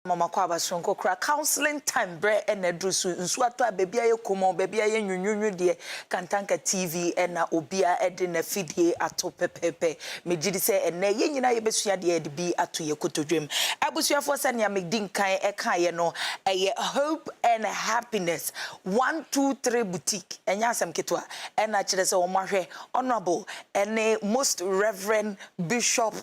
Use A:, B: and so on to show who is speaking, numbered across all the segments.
A: Mama Kwaba Sonko kra counseling time bre ene drusu nsu ato baby aye komo baby aye nyunyu de Kantanka TV ena obia ede na fidie ato pepepe megidi se ene ye nyina ye besua de ede bi ato ye kotodwem abusuafo se ne amedin kan eka ye no eye hope and happiness 123 boutique enya asem ketwa ena kire se omahwe honorable ene most reverend bishop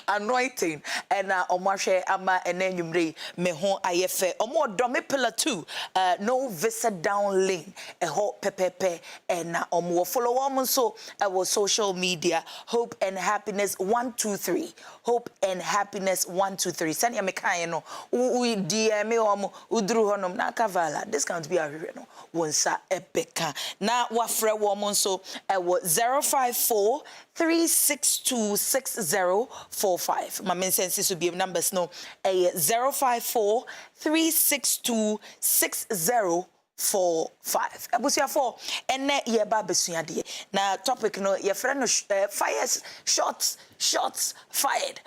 A: anointing and omahwe ama enenwumre me ho ayefe omo dome pillar 2 no visa down lane ho pepepe and omo follow on so our social media hope and happiness 123 hope and happiness 123 send ya me kan no we DM omo udru honom na kavala discount bi ahwehwe no wonsa ebeka na wafre wo mo so 054 3626045 my mensense to be numbers no 054 3626045 abusiafo ene ye ba besua de na topic no ye friend no fire shots fired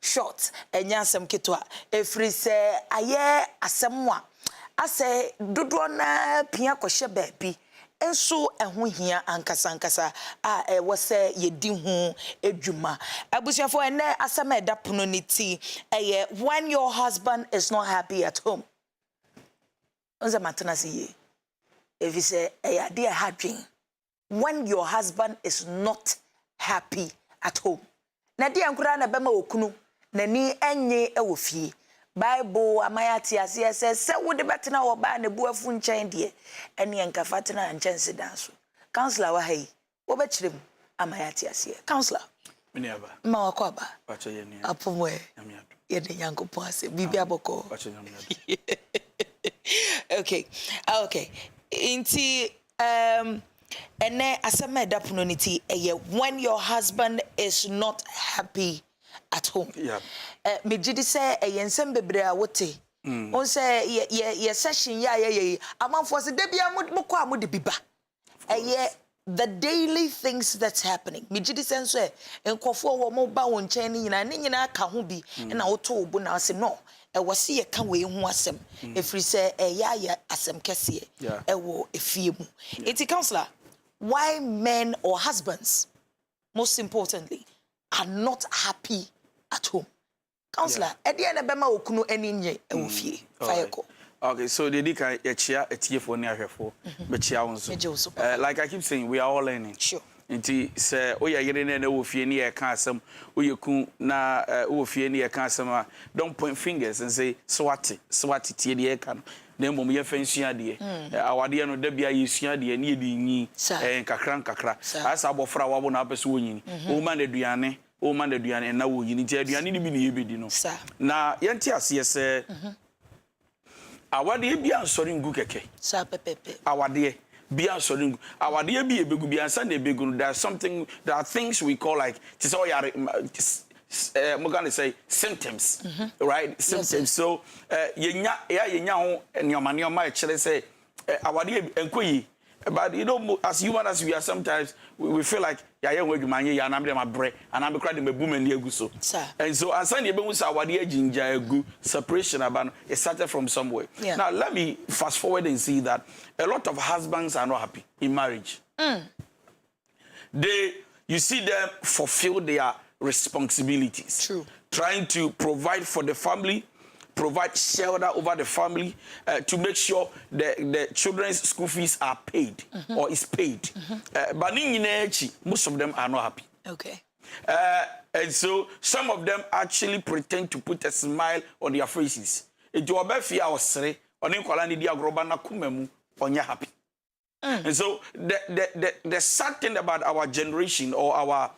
A: shots enya asem ketwa efri se aye asemwa ase dodo na pia kohye baabi enso eho hia ankasa a wose yedi ho edwuma abusuafo ene asema eda pono ni ti when your husband is not happy at home onza matana siye if you say ade hadwen when your husband is not happy at home na dia nkura na bema okunu na ni enye ewofie Bible amayati asese se wode betena wo ba na buafu nchen de ene enkafatena nchen sedanso counselor wa hai wo be kirem amayati ase counselor meni aba ma wakwaba bacho ye ni apomwe yamiato ye de yankopo ase bibi aboko bacho yamiato okay inti ene asema da punoniti when your husband is not happy at home. Yeah. Me jidi say yensem bebre a wote. On say ye session ya amanfo se da bia mo kwa mo de biba. The daily things that's happening. Me jidi say so enkofo wo mo ba won chen ni nyina ka ho bi na woto obu na say no. Wasi ye ka we ho asem. Efri say ya asem kese e wo efie mu. Enti counselor, why men or husbands most importantly are not happy at home? Counselor, edi na bema okunu eni nye ewofie. Fayeko.
B: Okay, so the dika echia etiefo ne ahwefo be chia wonso. Like I keep saying, we are all learning. Sure. Nti se oya yere ne na wofie ne ye ka asem, oyeku na wofie ne ye ka asem, don't point fingers and say swati tie de ye ka no. Na mmom ye fansua de awade no da bia yesua de ne ye di nyi kakra asa abofra wabo na apese wonyini o ma na duane na wonyini je aduane ni bi ne yebedi no na yenti ase se awade bia nsori ngu keke
A: sa pepepe
B: awade bia nsori ngu awade bia ebegu bia nsa na ebegu there are things we call like to say we're gonna say symptoms, right? Symptoms. Yes, so yenya ho nyoma actually say awade enkoyi, but you know, as human as we are, sometimes we feel like ya wedwumanye ya na me bre and am cry dem boom and egu so. And so as I be say awade jinja egu separation about it started from somewhere. Yeah. Now let me fast forward and see that a lot of husbands are not happy in marriage. You see them fulfill their responsibilities. True. Trying to provide for the family, provide shelter over the family, to make sure the children's school fees are paid or is paid. But most of them are not happy. Okay. And so some of them actually pretend to put a smile on their faces. And so the sad thing about our generation or our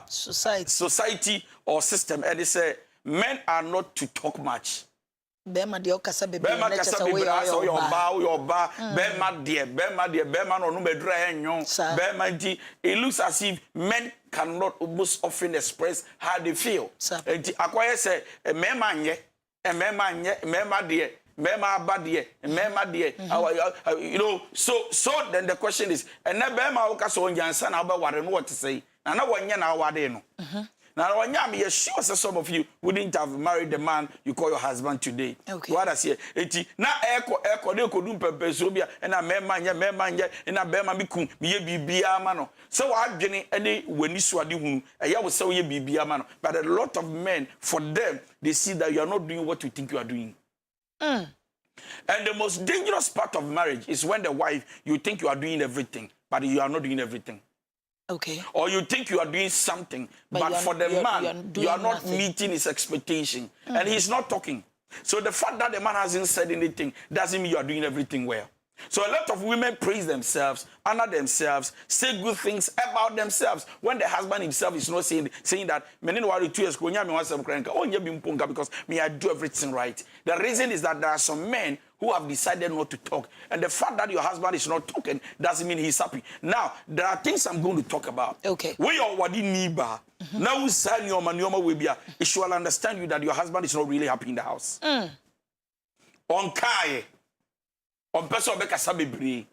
B: society or system, and they say men are not to talk much. Bema no it looks as if men cannot most often express how they feel. And acquire say you know, so then the question is, and na bema woka so nyansa na ba ware no what to say. Na na wonya na wade no. Now, when you sure some of you wouldn't have married the man you call your husband today.
A: Okay.
B: What I say, now echo de kodum pepesobia and a memanja and a bema bikum be bibia mano. So I gene any when you swadi hunu, a ya will say ye bibia mano. But a lot of men, for them, they see that you are not doing what you think you are doing. And the most dangerous part of marriage is when the wife, you think you are doing everything, but you are not doing everything.
A: Okay.
B: Or you think you are doing something, but for the man, you are not meeting his expectation. And he's not talking. So the fact that the man hasn't said anything doesn't mean you are doing everything well. So a lot of women praise themselves, honor themselves, say good things about themselves when the husband himself is not saying that because me I do everything right. The reason is that there are some men who have decided not to talk, and the fact that your husband is not talking doesn't mean he's happy. Now there are things I'm going to talk about.
A: Okay.
B: When you're wadi niba, now we sign your manioma will be it shall understand you that your husband is not really happy in the house. On kai. On person make a sabi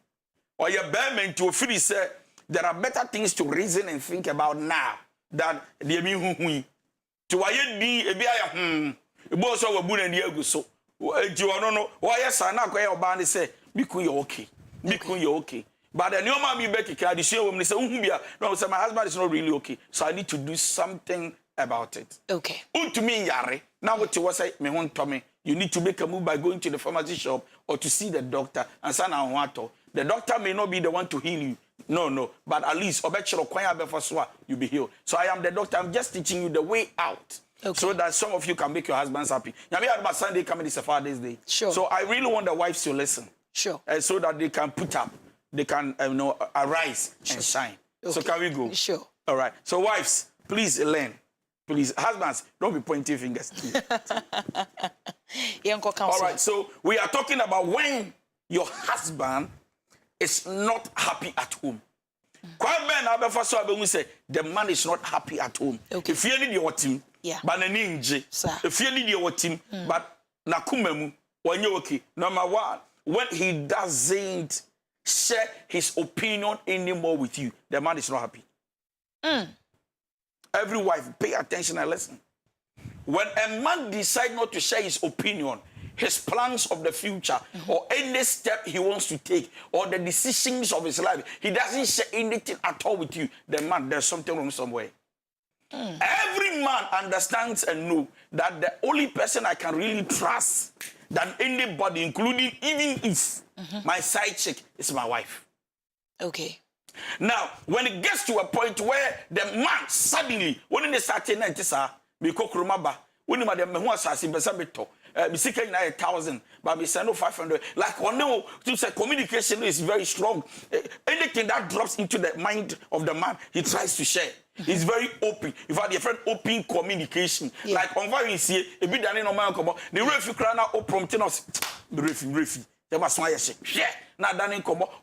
B: or your bearman to feel say there are better things to reason and think about now than the me to why be a bia boss of a boon and the so you know why yes I not go band say because you're okay because you're okay but the new man be back can the show woman say no say my husband is not really okay so I need to do something about it.
A: Okay.
B: To me yare now what you was say me hon to me. You need to make a move by going to the pharmacy shop or to see the doctor. And the doctor may not be the one to heal you. No. But at least you'll be healed. So I am the doctor. I'm just teaching you the way out. Okay. So that some of you can make your husbands happy. Now, Sunday coming is a Father's Day.
A: Sure.
B: So I really want the wives to listen.
A: Sure.
B: So that they can put up, they can arise and shine. Okay. So can we go?
A: Sure.
B: All right. So wives, please learn. Please, husbands, don't be pointing fingers. All right, so we are talking about when your husband is not happy at home. The man is not happy at home.
A: Okay.
B: If you need your team, but if you need your team, but nakumemu, when you're okay. Number one, when he doesn't share his opinion anymore with you, the man is not happy. Every wife, pay attention and listen. When a man decides not to share his opinion, his plans of the future, or any step he wants to take, or the decisions of his life, he doesn't share anything at all with you, the man, there's something wrong somewhere. Every man understands and knows that the only person I can really trust than anybody, including even if my side chick, is my wife. Okay. Now, when it gets to a point where the man suddenly, when they start saying, when Misika 1,000, but we send 500. Like on no, communication is very strong. Anything that drops into the mind of the man, he tries to share. He's very open. You've had a friend open communication. Like on what you see, a bit than no man come. The refugee crana or prompting us. The refugee. There was why I say, yeah. Now,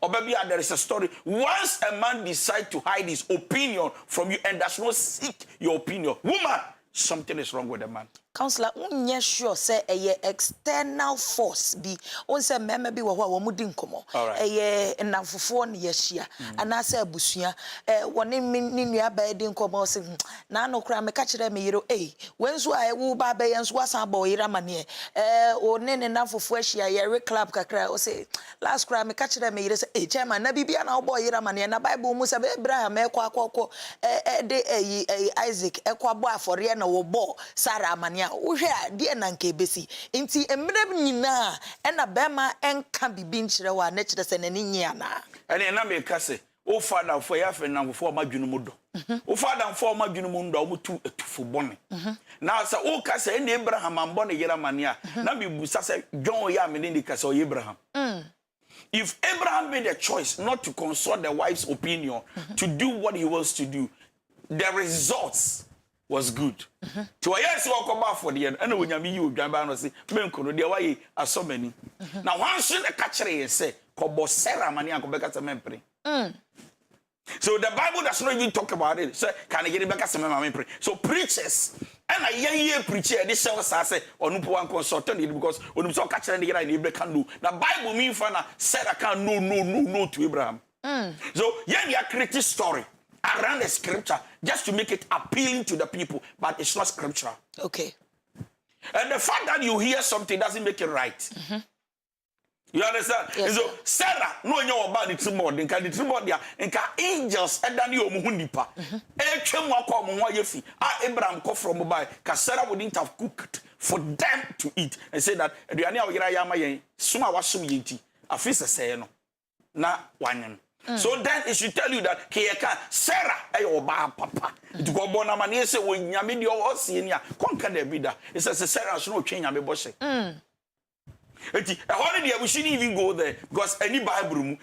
B: or maybe there is a story. Once a man decides to hide his opinion from you and does not seek your opinion, woman, something is wrong with the man. Counselor,
A: unye sure say a external force be on say meme bi wo ho mu di nkomo eh enamfofo ne yehia anasa abusua woni ni nua ba di nkomo se na no kra me ka kire me yiro wenzu a wo ba ba yenzu asan ba oyira mane o ne ne namfofo ahia ye club kakra o say last kra me ka kire me yire say chairman na bibia na wo oyira mane na bible mu say Abraham ekwa de Isaac ekwa bo afore na wo bo Sarah mane uhwe die na nke besi nti emrem nyina na bema enka bibi nkyere wa na kyere se nani nyia na
B: ene na me ka se o father for ya fe na for madwunu mu do o father for madwunu mu ndo o mutu etufo bone na sa o ka se ene Abraham ambo ne yera mane a na bi busa se John ya me ne ka se o Abraham. If Abraham made a choice not to consult the wife's opinion to do what he wants to do, the results was good. To a yes, walk about for the end, and when you Jamba say, Menko, the way are so many. Now, one should a catcher and say, Kobo Sarah Mania Quebec memory. So the Bible does not even talk about it. So, can I get it back as a memory? So, preachers, and a young preacher, this was I say, or no one consultant because when you saw catcher and the guy in can do. The Bible means Sarah can no to Abraham. So, yeah, create story. around the scripture just to make it appealing to the people, but it's not scriptural.
A: Okay.
B: And the fact that you hear something doesn't make it right. You understand?
A: Yes,
B: so Sarah, no one about the tremor, the tremor there, and angels and Danny Omuhunipa. Abraham called from mobile, because Sarah wouldn't have cooked for them to eat and say that the Yama Suma was so yeti. A fist a say no. Na one. So then it should tell you that Sarah, Oba Papa, to go born a man, say, when Yamidio or senior, conquer the bidder. It says Sarah should not change a bossy. A holiday, we shouldn't even go there because any Bible room,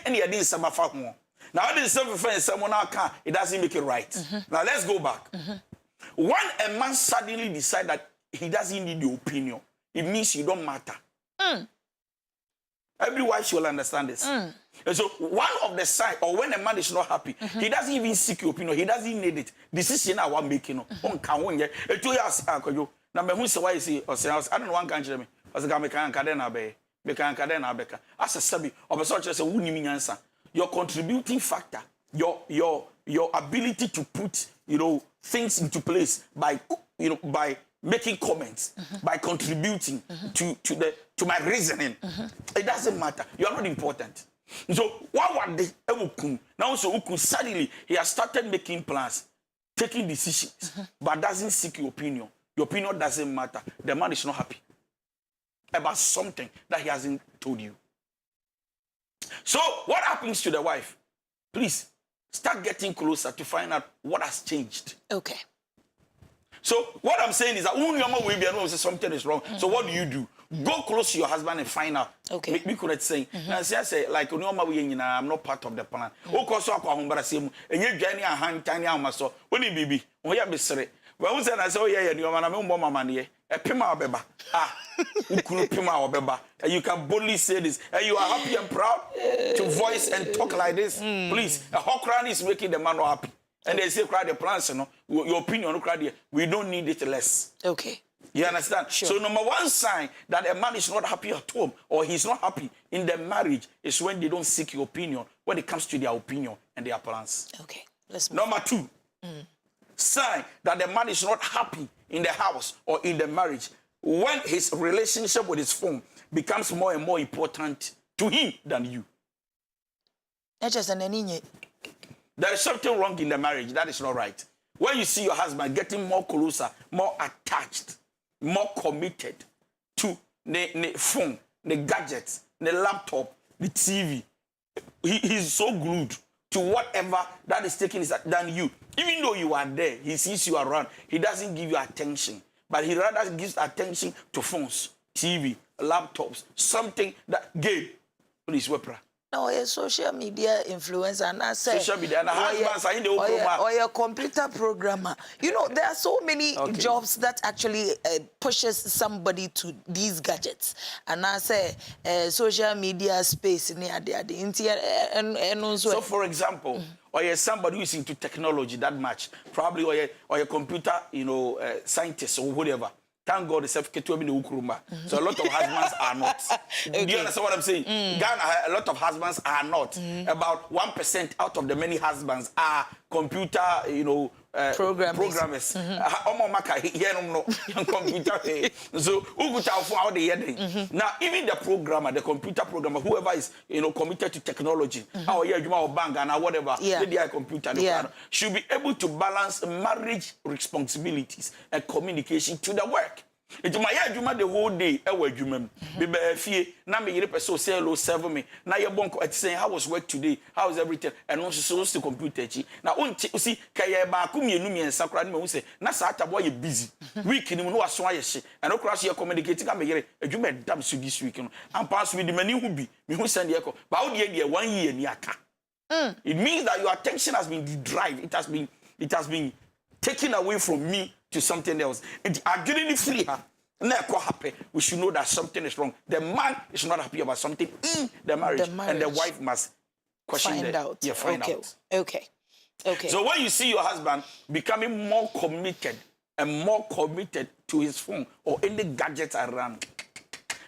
B: any idea summer far more. Now, I didn't self-defense someone our car, it doesn't make it right. Now, let's go back. When a man suddenly decides that he doesn't need your opinion, it means you don't matter. Every wife should understand this. And so, one of the signs, or when a man is not happy, he doesn't even seek your opinion, he doesn't need it. Decision I want making. On can one year. A 2 years, now, who say why you say, or say, I don't know one country. As a Kankadena Beka. As a sabi, of a such as a winning answer. Your contributing factor, your ability to put, things into place by, by making comments, by contributing to my reasoning. It doesn't matter. You are not important. So what were they? Now so Uku suddenly he has started making plans, taking decisions, but doesn't seek your opinion. Your opinion doesn't matter. The man is not happy about something that he hasn't told you. So what happens to the wife? Please start getting closer to find out what has changed.
A: Okay.
B: So what I'm saying is that when you say something is wrong, so what do? Go close to your husband and find out. Okay. Make me correct saying. Now say like I'm not part of the plan. So and you get a hand tiny so when you baby, when you be sorry. Well, who said I say, oh yeah, you are my mama money. A pima beba. Pima. And you can boldly say this. And you are happy and proud to voice and talk like this. Please, a hawk is making the man happy. And they say, cry the plans, your opinion, we don't need it less.
A: Okay.
B: You understand? Sure. So number one sign that a man is not happy at home or he's not happy in their marriage is when they don't seek your opinion when it comes to their opinion and their plans.
A: Okay. Let's move.
B: Number two. Sign that the man is not happy in the house or in the marriage when his relationship with his phone becomes more and more important to him than you. There is something wrong in the marriage. That is not right. When you see your husband getting more closer, more attached, more committed to the phone, the gadgets, the laptop, the TV, he's so glued to whatever that is taking than you. Even though you are there, he sees you around, he doesn't give you attention. But he rather gives attention to phones, TV, laptops, something that game. Please, Wepra. No, a social media influencer and I say social media and husbands are in the or a computer programmer. You know, there are so many jobs that actually pushes somebody to these gadgets. And I say social media space near the interior and also. So for example, or you're somebody who is into technology that much, probably or you're computer, scientist or whatever. Thank God, so a lot of husbands are not. Okay. Do you understand what I'm saying? Ghana, a lot of husbands are not. About 1% out of the many husbands are computer, programmers. So, now, even the programmer, the computer programmer, whoever is, committed to technology, or bank and whatever, computer, should be able to balance marriage responsibilities and communication to the work. It's my juma the whole day. Na me yere person say hello serve me. Na ye bonko at saying how was work today? How is everything? And also supposed to computer chi. Na see kaya ba ku mienu miensa kra na me say na sa boy you busy. Week ni mu no aso aye hye. And okra so ye communicate ka me yere adwuma dam so this week no. And pass with the many who be me who send ye ko. Ba wo de 1 year ni aka. It means that your attention has been derived. It has been taken away from me to something else. And again, free her. We should know that something is wrong. The man is not happy about something in the marriage. And the wife must find out. Yeah, find out. Okay. So when you see your husband becoming more committed to his phone or any gadgets around,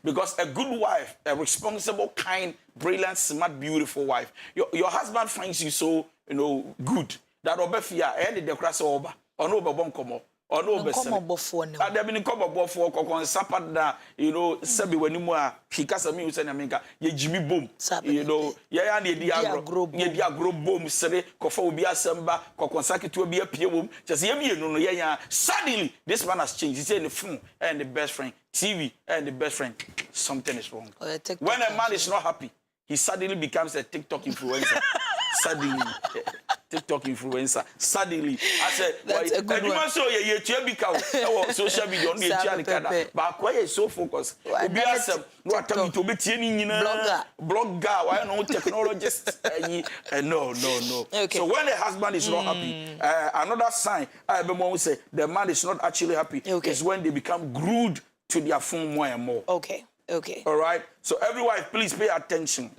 B: because a good wife, a responsible, kind, brilliant, smart, beautiful wife, your husband finds you so, good. that obefia e de krasa oba ono obebon komo ono obesere
A: komo bofo ne
B: ada bi ni komo bofo kokon sapad you know sabi wanimu a hikasa mi usa na menka ye jimi bom you know ya na edi agro bom sere kofa obi asamba kokon saketu obi apie bom just ye mienu no ya suddenly this man has changed. He said the phone and the best friend TV and the best friend, something is wrong. When a man is not happy, he suddenly becomes a TikTok influencer. Suddenly, TikTok influencer. Suddenly, I said,
A: that's a good one.
B: So you social media on the but why is so focused? Blogger, why not technologist? No. Okay. So when the husband is not happy, another sign I say the man is not actually happy is when they become glued to their phone more and more.
A: Okay.
B: All right. So every wife, please pay attention.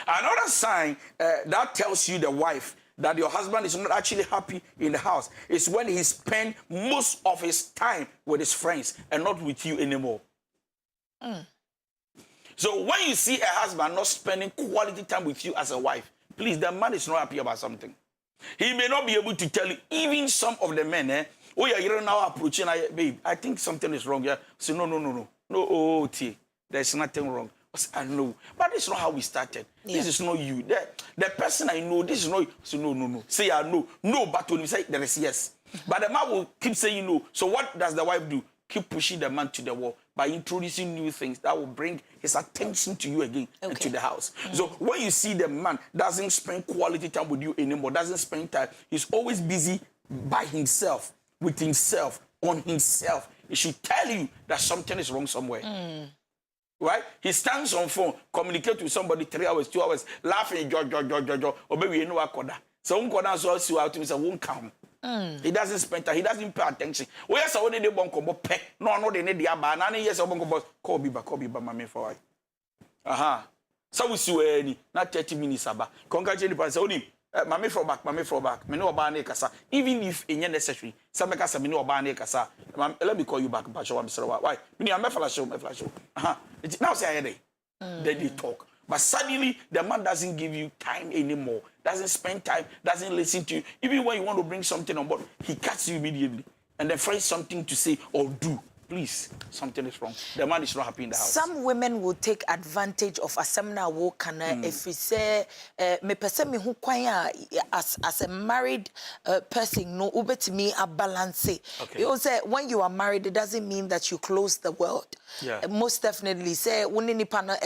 B: Another sign that tells you, the wife, that your husband is not actually happy in the house is when he spends most of his time with his friends and not with you anymore. So when you see a husband not spending quality time with you as a wife, please, the man is not happy about something. He may not be able to tell you. Even some of the men, oh yeah, you're now approaching, babe, I think something is wrong. Yeah. So no. Oh, there's nothing wrong. I know, but this is not how we started. Yeah. This is not you. The person I know, this is not you. So no. Say I know. No, but when you say there is yes. But the man will keep saying no. So what does the wife do? Keep pushing the man to the wall by introducing new things that will bring his attention to you again and to the house. So when you see the man doesn't spend quality time with you anymore, doesn't spend time, he's always busy by himself, with himself, on himself, it should tell you that something is wrong somewhere. Right? He stands on phone, communicate with somebody 3 hours, 2 hours, laughing, or maybe you know a coda. So unkoda so see out to me say won't come. He doesn't spend time, he doesn't pay attention. We yes only the bonko pe. No they need the aba. Na yes bonko boss call me back mama for why. So we see any not 30 minutes aba. Congratulate the person. Mame for back. Me no oba na kasa. Even if it's necessary, some kasa me no oba na kasa. Let me call you back. Why? Me am flash show. Now say I hear then they talk. But suddenly the man doesn't give you time anymore. Doesn't spend time. Doesn't listen to you. Even when you want to bring something on board, he cuts you immediately and then finds something to say or do. Please, something is wrong. The man is not happy in the house.
A: Some women will take advantage of a seminar work and if we say me person me who kwanya as a married person no ubet me a balance. You say when you are married it doesn't mean that you close the world. Most definitely say when any partner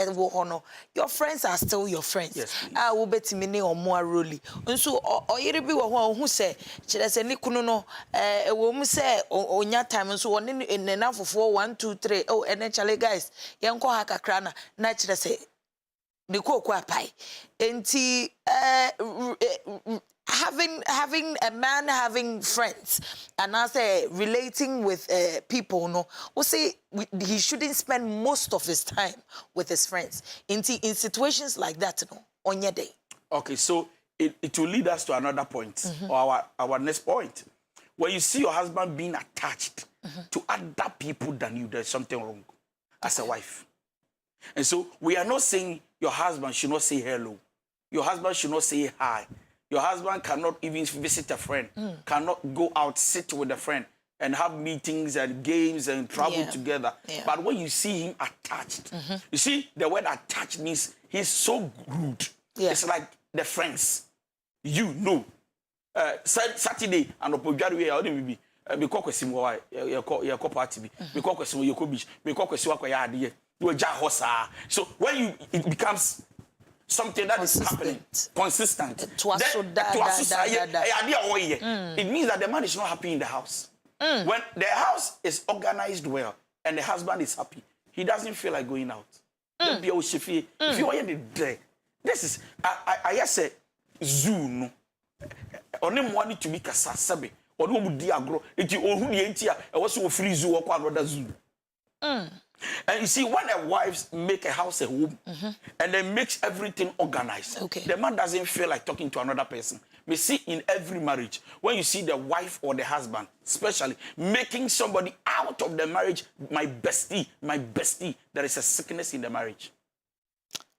A: your friends are still your friends. Ubet me ne or more roli. So or you be who say chile ni kunu no wo say onya time so on for 4 1 2 3 oh and actually guys yanko hakakra na kire say the kokwa pai enti having a man having friends and I say relating with people no we say he shouldn't spend most of his time with his friends in situations like that no on your day.
B: Okay, so it will lead us to another point or our next point. When you see your husband being attached to other people than you, there's something wrong as a wife. And so we are not saying your husband should not say hello. Your husband should not say hi. Your husband cannot even visit a friend, cannot go out, sit with a friend and have meetings and games and travel together. But when you see him attached, you see the word attached means he's so good. It's like the friends. You know. Saturday and Opojari I didn't be because question why your party be because question your beach because question what you are hosa. So when it becomes something that is happening consistent, it means that the man is not happy in the house. When the house is organized well and the husband is happy, he doesn't feel like going out. If you are there, this is I say zoo. Only money to be kasa sabe or no di agro enti ohu die enti a e wo so free zoo or another zoo. And you see when a wife make a house a home and then makes everything organized, the man doesn't feel like talking to another person. We see in every marriage when you see the wife or the husband especially making somebody out of the marriage my bestie, there is a sickness in the marriage.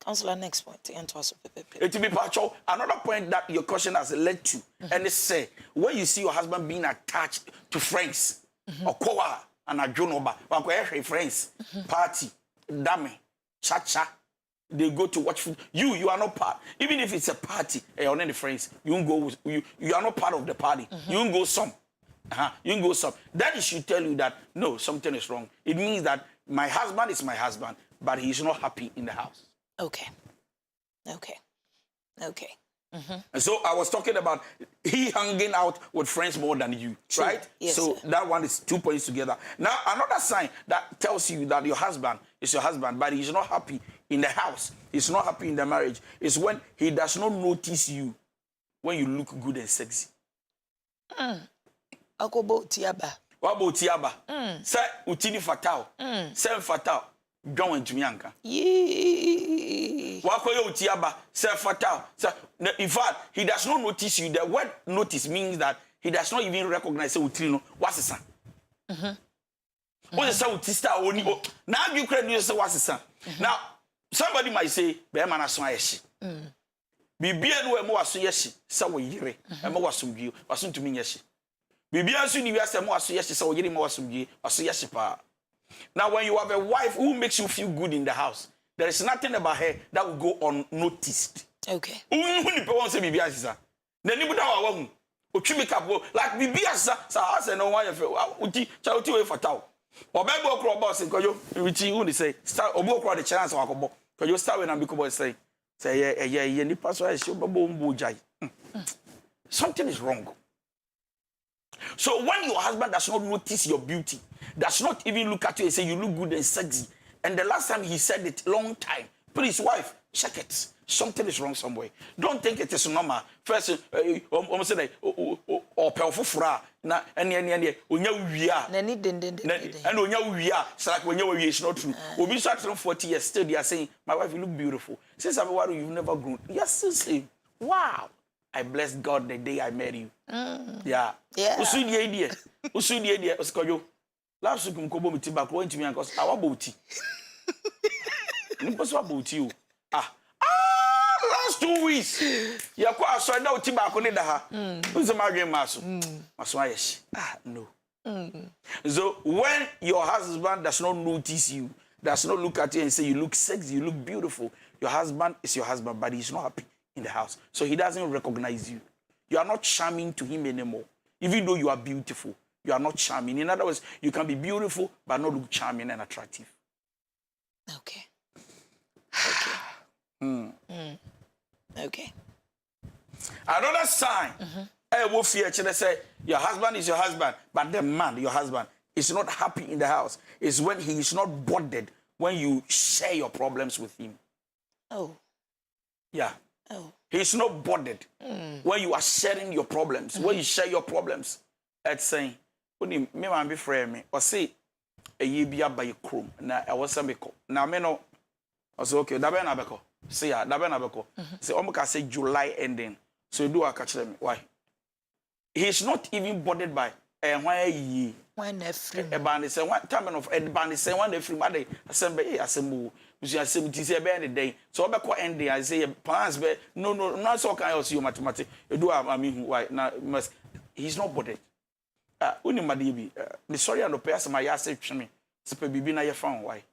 A: Counselor, next point.
B: It will be partial. Another point that your question has led to, and it's say when you see your husband being attached to friends, or koa and a jonoba, or friends, party, dame, cha-cha, they go to watch food. You are not part. Even if it's a party, or any friends, you won't go with, you are not part of the party. You won't go some. You can go some. That should tell you that no, something is wrong. It means that my husband is my husband, but he is not happy in the house.
A: Okay.
B: And so I was talking about he hanging out with friends more than you,
A: True.
B: right?
A: Yes,
B: so
A: sir.
B: that one is 2 points together. Now, another sign that tells you that your husband is your husband, but he's not happy in the house, he's not happy in the marriage, is when he does not notice you when you look good and sexy.
A: Akobo tiaba.
B: What about tiaba? Say utini fatal. Say fatal. John and Tumianka. Wakoyo utiaba. Say fatal. In fact, he does not notice you. The word notice means that he does not even recognize utrino. What's the son? What's the son utista oni? Now you credit say what's the son? Now somebody might say, "Be man aso ayeshi." Bibia no emo aso yeshi. Say wo yire. Emo wasumdue. Wasun tumi yeshi. Bibia so ni wiase mo aso yeshi. Say wo yire mo wasumdue. Aso yeshi pa. Now, when you have a wife who makes you feel good in the house, there is nothing about her that will go unnoticed.
A: Okay.
B: Like Bibiasa, I said, no one uti chauti we fatal. Or baby okro boss and koyo, which you say, start or book the chance of Akobo. Because you start when Ambiko say, yeah, ni pastor is your babu jai. Something is wrong. So when your husband does not notice your beauty, does not even look at you and say you look good and sexy, and the last time he said it, long time, please, wife, check it. Something is wrong somewhere. Don't think it is normal. First, almost say, or pelfufra, na any, unya uya, and unya uya, it's like when you is not true. We'll be starting 40 years still, they are saying, my wife, you look beautiful. Since I'm a while, you've never grown. Yes, still wow. I bless God the day I met you. Yeah. Usu the idea. Uskoyo. Last week, Mkobo Mitiba, going to me and cause our booty. Impossible about you. Last 2 weeks. You're quite sorry now, Tibacco Nedaha. Who's a margin master? Maswayesh. No. So when your husband does not notice you, does not look at you and say you look sexy, you look beautiful, your husband is your husband, but he's not happy in the house. So he doesn't recognize you. You are not charming to him anymore. Even though you are beautiful, you are not charming. In other words, you can be beautiful, but not look charming and attractive.
A: Okay. Okay.
B: Another sign. Say, your husband is your husband, but the man, your husband, is not happy in the house. Is when he is not bothered when you share your problems with him.
A: Oh.
B: Yeah.
A: Oh.
B: He's not bothered when you are sharing your problems. When you share your problems, it's saying, "Me man be friend me." Or say, "A ye be by your chrome." Na I was some beko. Na me no. I say, "Okay, dabe na beko." Say ya, dabe na beko. Say, "Omuka say July ending." So you do a catch them. Why? He's not even bothered by why ye.
A: Why na free?
B: A band say one time of a band say one day free Monday. Assemble, assemble. You are 70 a day. So I ending. I say plans, but no, not so kind of you mathematics. You do I mean why now must he's not bothered. Uni madibi. The sorry and the person my ass me. Super bibi na ye found why?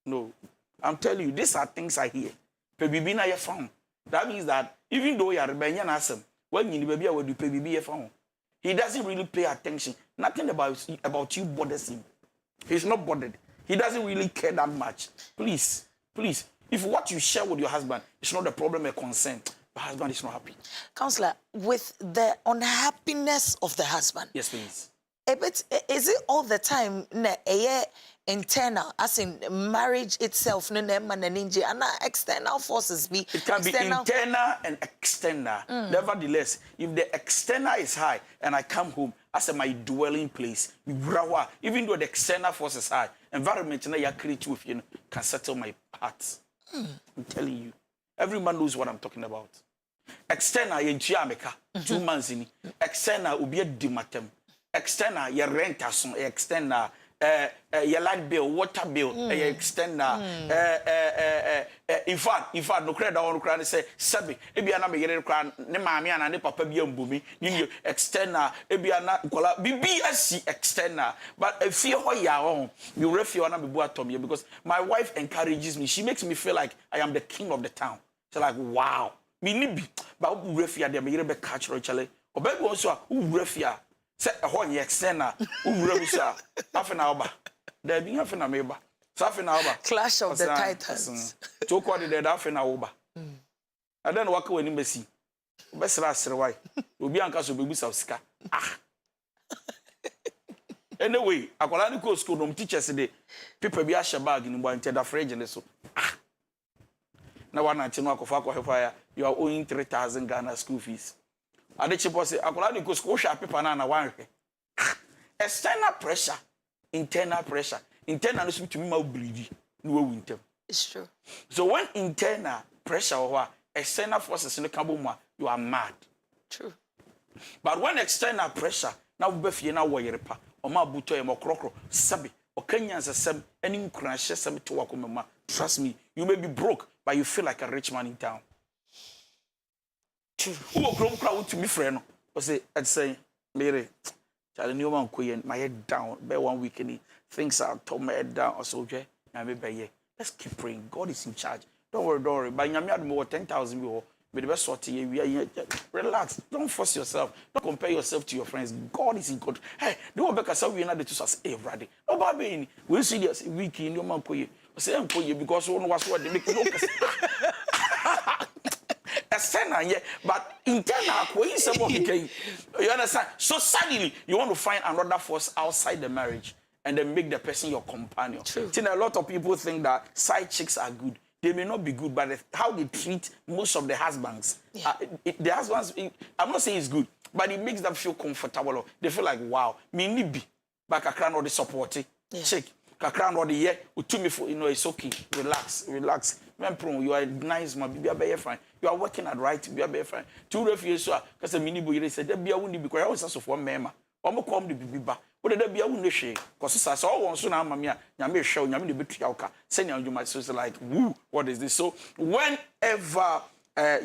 B: No, I'm telling you, these are things I hear. Pe bibi na ye found. That means that even though you are rebellion asem, when you baby will do pe bibi ye found. He doesn't really pay attention. Nothing about you bothers him. He's not bothered. He doesn't really care that much. Please. If what you share with your husband is not a problem or concern, the husband is not happy.
A: Counselor, with the unhappiness of the husband.
B: Yes, please.
A: Is it all the time internal, as in marriage itself, and external forces be?
B: It can be internal and external. Nevertheless, if the external is high and I come home as my dwelling place, even though the external force is high, environment you create with can settle my heart. I'm telling you. Every man knows what I'm talking about. External, 2 months in. External, will be a dimatem. External, your rent external, your light bill, water bill, extender. In fact, no credit on credit say, Sabi, Ebiana me get cran, ne mammy and ne papa be boomy, you extender, Ebiana, BBSC extender. But if you are your own, you refuse on me because my wife encourages me. She makes me feel like I am the king of the town. So like, wow, me nibi, but refuse them, you be catch Chale. Or baby also, refuse. Say a whole extender, refuse. Half an hour. There be half an hour. Half an hour.
A: Clash of the Titans.
B: To call it half an hour. I don't walk away in Messi. Best last why. Will be uncles will be Ska. Ah. Anyway, I call go school room teachers today. People be a shabag in one tender fridge and so. Ah. Now one night, fire, you are owing 3,000 Ghana school fees. And the cheaper say, I call go school shop people and one. External pressure, internal pressure. Internal is to me more bleedy. No winter.
A: It's true.
B: So when internal pressure or external forces in the kabuma, you are mad.
A: True.
B: But when external pressure, now we be na wayrepa, or ma buto e mo krokro, sabi, or Kenyans a sub, any crash, some to walk on. Trust me, you may be broke, but you feel like a rich man in town. True. Who will grow crowd to me, friend? Or say, I'd say, Mary, Charlie Newman Queen, my head down, by 1 week and things are top my head down or so, okay? Let's keep praying. God is in charge. Don't worry. By Yamiad more 10,000 people, but the best sort of you relax. Don't force yourself. Don't compare yourself to your friends. God is in control. Hey, don't back yourself. We're not the two us every day. No, baby, we'll see this week in your man for you. Say I'm for you because one was what they make you look. External, but internal, you understand? So suddenly, you want to find another force outside the marriage and then make the person your companion.
A: True.
B: A lot of people think that side chicks are good. They may not be good, but how they treat most of the husbands.
A: Yeah.
B: The husbands, I'm not saying it's good, but it makes them feel comfortable. They feel like, wow, me nibi, but I can't the support. Check. Kakran or the year, to me for it's okay. Relax. You are nice, my baby, be fine. You are working at right, be fine. Two refugees, because a mini boy said, there be a windy because I was also for Mema. Omo come the biba. What there be a windy shade? Because I saw one soon, Mamma, Yami show, Yami the Bitriaka, sending you my sister like, woo, what is this? So, whenever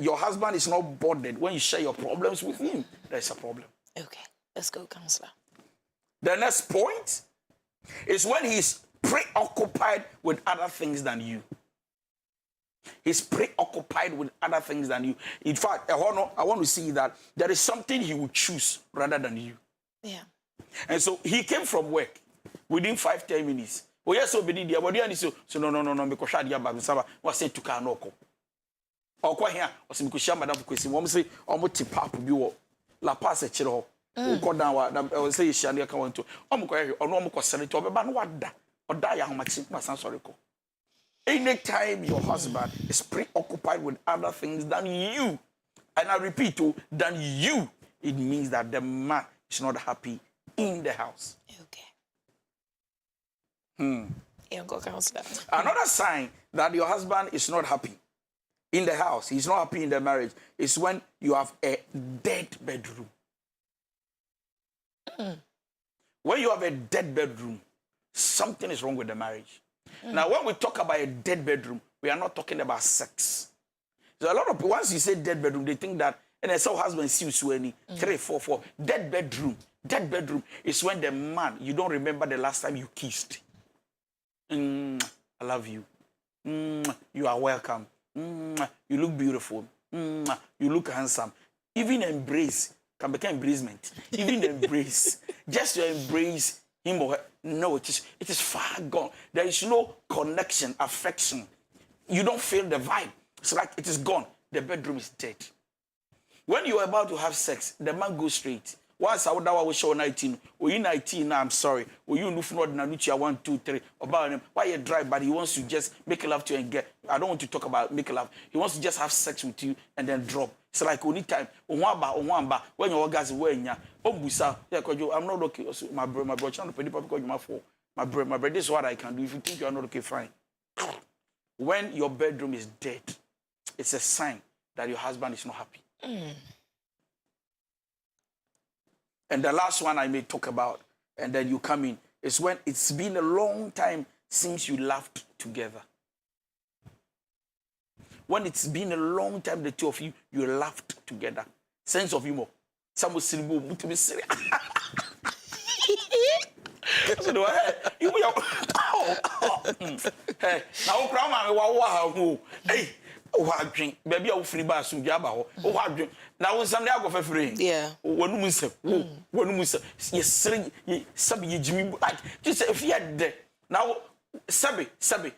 B: your husband is not bothered, when you share your problems with him, there's a problem.
A: Okay, let's go, counselor.
B: The next point is when he's preoccupied with other things than you. He's preoccupied with other things than you. In fact, I want to see that there is something he would choose rather than you.
A: Yeah.
B: And so he came from work within 5-10 minutes. Oh, yes, so no, because I was saying to Kanoko. Or quite here, or some Kusham, Madame Question, one say, almost tip up, you La Passe Chiro. Go down, I will say, Shania come to Omoka or Nomoka Senator, but what that or die how much my son's sorry. Anytime your husband is preoccupied with other things than you, and I repeat, than you, it means that the man is not happy in the house.
A: Okay.
B: Another sign that your husband is not happy in the house, he's not happy in the marriage, is when you have a dead bedroom. When you have a dead bedroom, something is wrong with the marriage. Now, when we talk about a dead bedroom, we are not talking about sex. So a lot of people, once you say dead bedroom, they think that, and I saw husband see you 3, 4, 4. Dead bedroom. Dead bedroom is when the man, you don't remember the last time you kissed. I love you. You are welcome. You look beautiful. You look handsome. Even embrace can become embracement. Even embrace. Just to embrace him or her. No, it is far gone. There is no connection, affection. You don't feel the vibe. It's like it is gone. The bedroom is dead. When you are about to have sex, the man goes straight. Once I would show 19, or you 19, I'm sorry. Or you look for Nanuchi 1, 2, 3. About him, why you drive, but he wants to just make love to you and get. I don't want to talk about make love. He wants to just have sex with you and then drop. It's like only time. When your guys when ya, I'm not okay. My brother, trying to pay the because you're my fault. My brother, this is what I can do. If you think you are not okay, fine. When your bedroom is dead, it's a sign that your husband is not happy. And the last one I may talk about, and then you come in, is when it's been a long time since you laughed together. When it's been a long time, the two of you laughed together. Sense of humor. Some will say, to be serious. So do I? Hey, now grandma, wow, hey, oh, drink, baby, I'll free bar soon, Jabba. Oh, drink. Now, someday I'll go for free.
A: Yeah.
B: When we say, when we say, yes, Sabi, Jimmy, just if you had there. Now, Sabi, send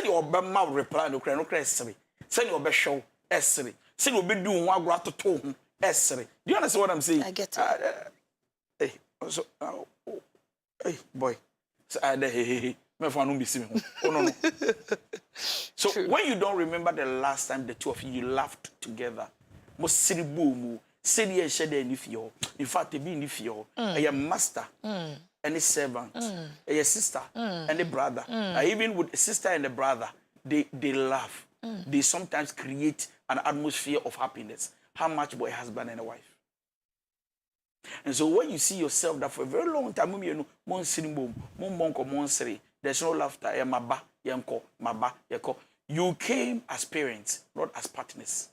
B: your mouth reply no cry, Sabi. Send your best show, Esri. Send your be doing one grot to tone, Esri. Do you understand what I'm saying?
A: I get it.
B: Hey, so, hey, boy. So, hey, oh, no. So,
A: True.
B: when you don't remember the last time the two of you laughed together, most silly boom, silly and shed any fear. In fact, they be in fear. A master, and a servant, a sister, and a brother. Even with a sister and a brother, they laugh. They sometimes create an atmosphere of happiness. How much for a husband and a wife? And so when you see yourself that for a very long time, there's no laughter. You came as parents, not as partners.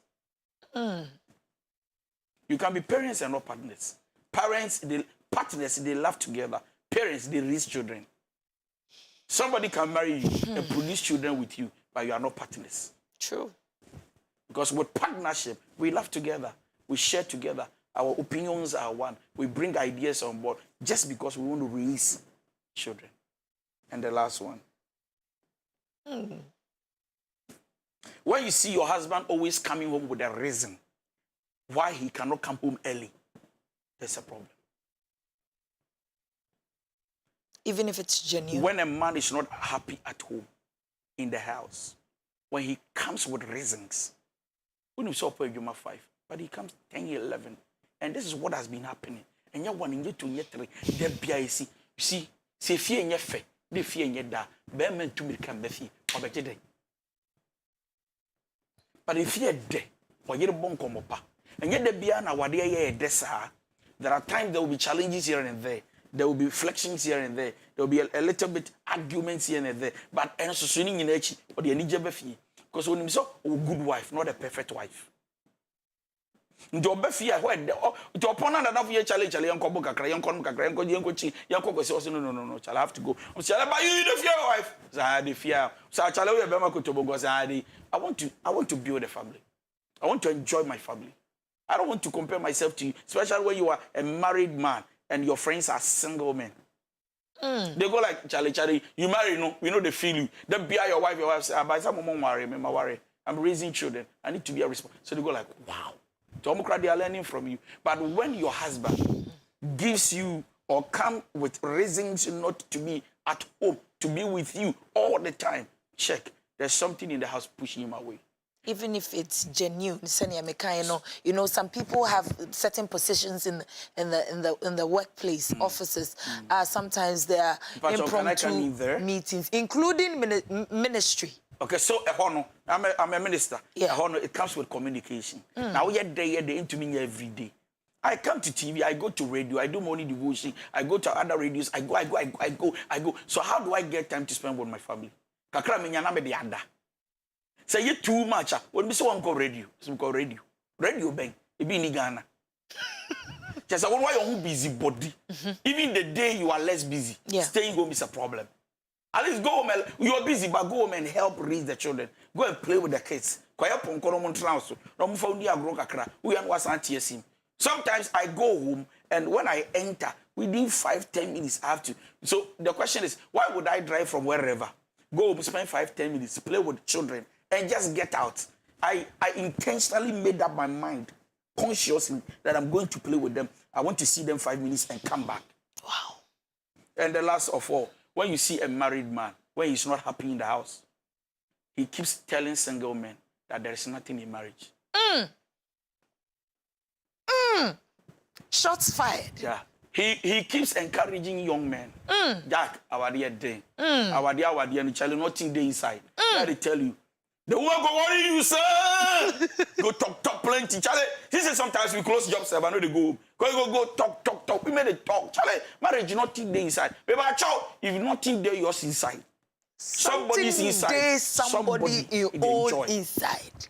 B: You can be parents and not partners. Partners, they laugh together. Parents, they raise children. Somebody can marry you and produce children with you, but you are not partners.
A: True.
B: Because with partnership, we laugh together. We share together. Our opinions are one. We bring ideas on board just because we want to raise children. And the last one. When you see your husband always coming home with a reason why he cannot come home early, there's a problem.
A: Even if it's genuine.
B: When a man is not happy at home, in the house, when he comes with reasons, when you saw Juma 5, but he comes 10, 11, and this is what has been happening. And you're one in year 2, year 3, there BIC. You see, say fear in your fe, the fear in your da, bear men to me can be fee, or better day. But if you're dead, or you're born come up, and yet the Biana, what they are, there are times there will be challenges here and there. There will be reflections here and there. There will be a little bit arguments here and there. But and so swinging in each or the Nijabefi. Because when you saw a good wife, not a perfect wife. Ndo befi a where to upon another year challenge yanko boka kra yanko chi yanko say no chal I have to go. Chal ba you the fear wife. Say the fear. So chal we be ma ko to bogo say I want to build a family. I want to enjoy my family. I don't want to compare myself to you, especially when you are a married man and your friends are single men. They go like, Charlie, you marry, no, we know they feel you. Then be your wife say, by some moment worry, I'm raising children. I need to be a responsible. So they go like, wow. They are learning from you. But when your husband gives you or come with reasons not to be at home, to be with you all the time, check. There's something in the house pushing him away.
A: Even if it's genuine, you know, some people have certain positions in the workplace, offices. Sometimes there are impromptu meetings, including ministry.
B: Okay, so I'm a minister.
A: Yeah.
B: It comes with communication. Now we are there into me every day. I come to TV, I go to radio, I do morning devotion, I go to other radios, I go. So how do I get time to spend with my family? Kakra me nyana me de ada. Say you too much. When we say one call radio, some call radio. Radio bang. It be in Ghana. Just why you're busy body. Even the day you are less busy, staying home is a problem. At least go home. You are busy, but go home and help raise the children. Go and play with the kids. Sometimes I go home and when I enter, within 5-10 minutes I have to. So the question is, why would I drive from wherever? Go home, spend 5-10 minutes, play with children, and just get out. I intentionally made up my mind, consciously, that I'm going to play with them. I want to see them 5 minutes and come back.
A: Wow.
B: And the last of all, when you see a married man, when he's not happy in the house, he keeps telling single men that there is nothing in marriage.
A: Shots fired.
B: Yeah. He keeps encouraging young men. Jack, our dear day. Our dear, and Charlie, nothing day inside. They tell you. The woman go worry you, sir. Go talk plenty. Charlie, he says sometimes we close jobs, I know they go home. Go talk. We made a talk. Charlie, marriage nothing there inside. Baby, child, if nothing there, yours inside. Somebody's inside.
A: There's somebody in own inside.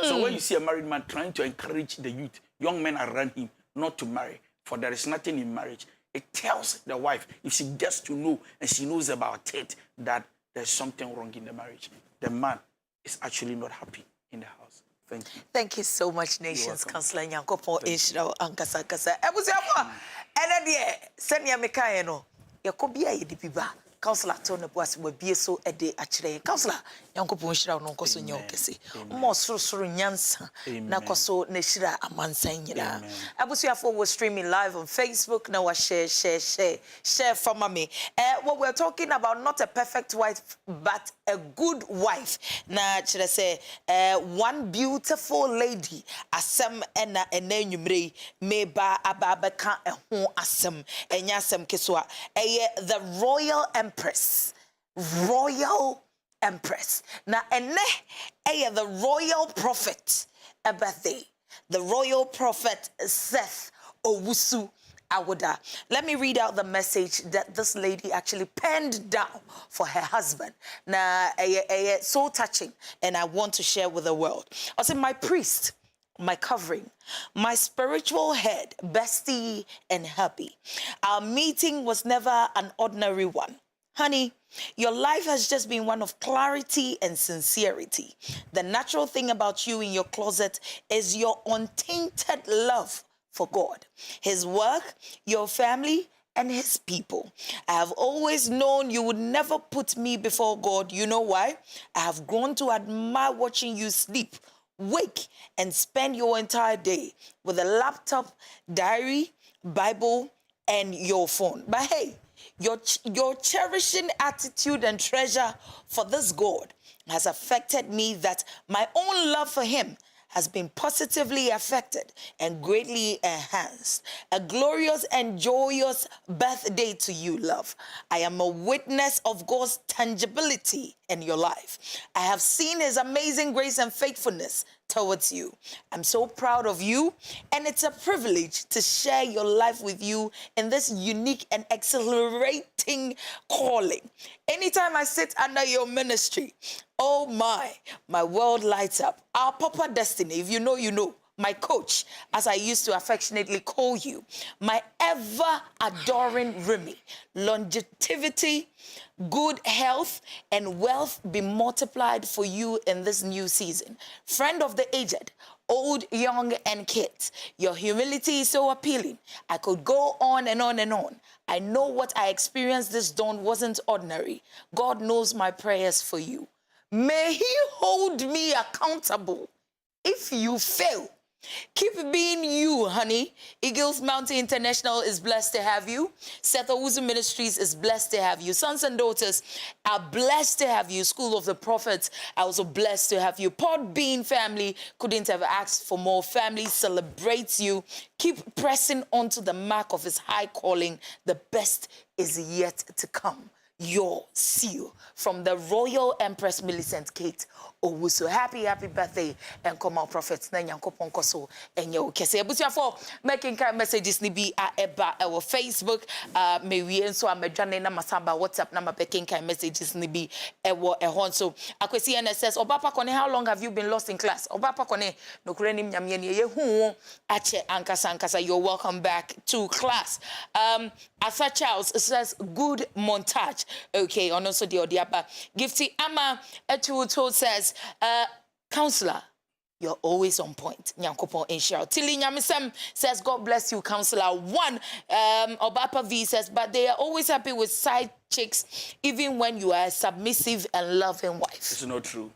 B: So when you see a married man trying to encourage the youth, young men around him, not to marry, for there is nothing in marriage, it tells the wife, if she gets to know and she knows about it, that there's something wrong in the marriage. The man is actually not happy in the house. Thank you.
A: Thank you so much, Nations Councillor Nyankopo Inshira Ankasa. Ebusiafo, ene de senia mekae no, yakobia yedibiba. Councillor Tony Boas will be so a day actually. Councillor Nyankopo Inshira no koso nyokese. Mo suru nyansa na koso neshira amansa nyina. Ebusiafo was streaming live on Facebook. Now share for me. What we're talking about, not a perfect wife, but a good wife. Na chere say one beautiful lady asem ena enanyumre meba ababeka eho asem enya asem keswa the Royal Empress. Na ene the Royal Prophet birthday. The Royal Prophet Seth Owusu Awoda. Let me read out the message that this lady actually penned down for her husband. Now, so touching, and I want to share with the world. I said, my priest, my covering, my spiritual head, bestie, and hubby. Our meeting was never an ordinary one. Honey, your life has just been one of clarity and sincerity. The natural thing about you in your closet is your untainted love for God, His work, your family, and His people. I have always known you would never put me before God. You know why? I have grown to admire watching you sleep, wake, and spend your entire day with a laptop, diary, Bible, and your phone. But hey, your cherishing attitude and treasure for this God has affected me that my own love for Him has been positively affected and greatly enhanced. A glorious and joyous birthday to you, love. I am a witness of God's tangibility in your life. I have seen His amazing grace and faithfulness towards you. I'm so proud of you, and it's a privilege to share your life with you in this unique and exhilarating calling. Anytime I sit under your ministry, oh my world lights up. Our Papa Destiny, if you know, you know. My coach, as I used to affectionately call you, my ever-adoring Remy, longevity, good health, and wealth be multiplied for you in this new season. Friend of the aged, old, young, and kids, your humility is so appealing. I could go on and on and on. I know what I experienced this dawn wasn't ordinary. God knows my prayers for you. May He hold me accountable if you fail. Keep being you, honey. Eagles Mountain International is blessed to have you. Seth Owusu Ministries is blessed to have you. Sons and daughters are blessed to have you. School of the Prophets are also blessed to have you. Pod Bean family couldn't have asked for more. Family celebrates you. Keep pressing on to the mark of His high calling. The best is yet to come. Your seal from the Royal Empress Millicent Kate Owusu. Happy birthday and come out prophets na Nyankopon koso enye okese ebusuafo making kind messages ni bi eba our Facebook me wie nso amedwane na masamba WhatsApp na making kind messages ni bi ewo ehon so akwesi NSS obapa kone how long have you been lost in class obapa kone nokure nim nyame ne ye hu ache ankasa you're welcome back to class. Asa Charles says good montage. Okay, and also the Odiaba. Gifty Ama Etuto says, Counselor, you're always on point. Nyankopon Inshira. Tili Nyamisem says, God bless you, Counselor. One, Obapa V says, but they are always happy with side chicks, even when you are a submissive and loving wife.
B: It's not true.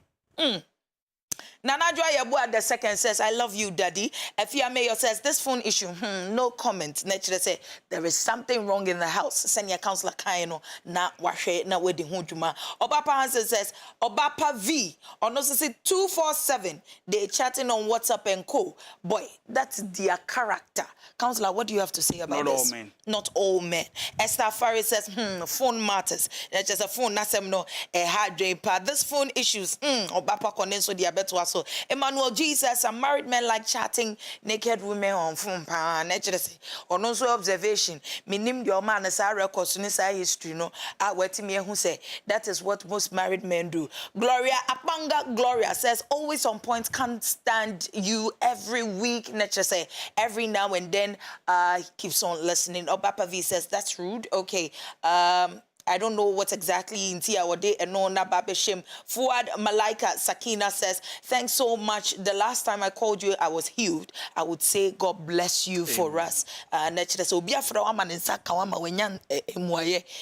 A: Nana Joy Yabua the second says, I love you, Daddy. Efia Mayor says, this phone issue, no comment. Nature say, there is something wrong in the house. Senior Councillor Kaino, na washe, na wedding hunjuma. Obapa Hansen says, Obapa V, on also say 247, they chatting on WhatsApp and co. Boy, that's their character. Councillor, what do you have to say about this? Not all men. Not all men. Esther Faris says, phone matters. That's just a phone, that's no a hard drain pad. This phone issues, Obapa Condenso diabetes so. Emmanuel G says, some married men like chatting naked women on phone. Or no observation. Minim your man as I record history, no. I wait me who say that is what most married men do. Gloria Apanga Gloria says, always on point, can't stand you every week. Nature say every now and then keeps on listening. Obapa V says, that's rude. Okay. I don't know what exactly in Tia Wade and no Nababeshim. Fuad Malaika Sakina says, thanks so much. The last time I called you, I was healed. I would say, God bless you for us.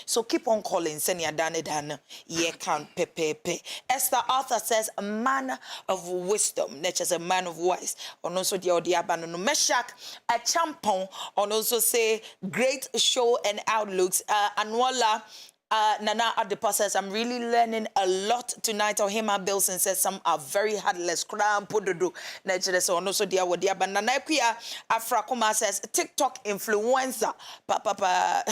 A: So keep on calling. Senya Dane Dane. Ye can pepe. Esther Arthur says, a man of wisdom. Nature's a man of wise. On also the Odiabano Meshach, a champon. On also say, great show and outlooks. Anwala. Nana Adepa says, I'm really learning a lot tonight. Ohima Bilson says, some are very heartless. Kram pododo. Nature so no so dia wodia. But Nana Kuya Afrakoma says, TikTok influencer. Papa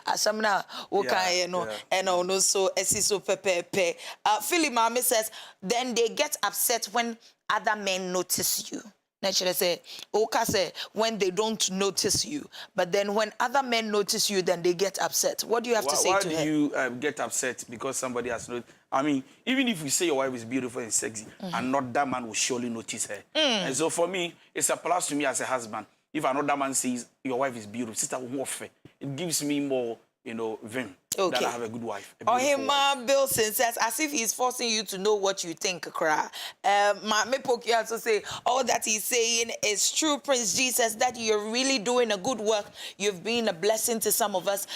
A: Asamna okay no and also Esiso Pepe. Philly Mami says, then they get upset when other men notice you. Naturally say, Oka say, when they don't notice you, but then when other men notice you, then they get upset. What do you have to say to her? Why do
B: you get upset because somebody has noticed? I mean, even if you say your wife is beautiful and sexy, another man will surely notice her. And so for me, it's a plus to me as a husband. If another man says your wife is beautiful, sister, it gives me more, vim. Okay. That I have a good wife.
A: Ohima Bilson says, as if he's forcing you to know what you think, cry. Me poke you also say, all that he's saying is true, Prince G says that you're really doing a good work. You've been a blessing to some of us.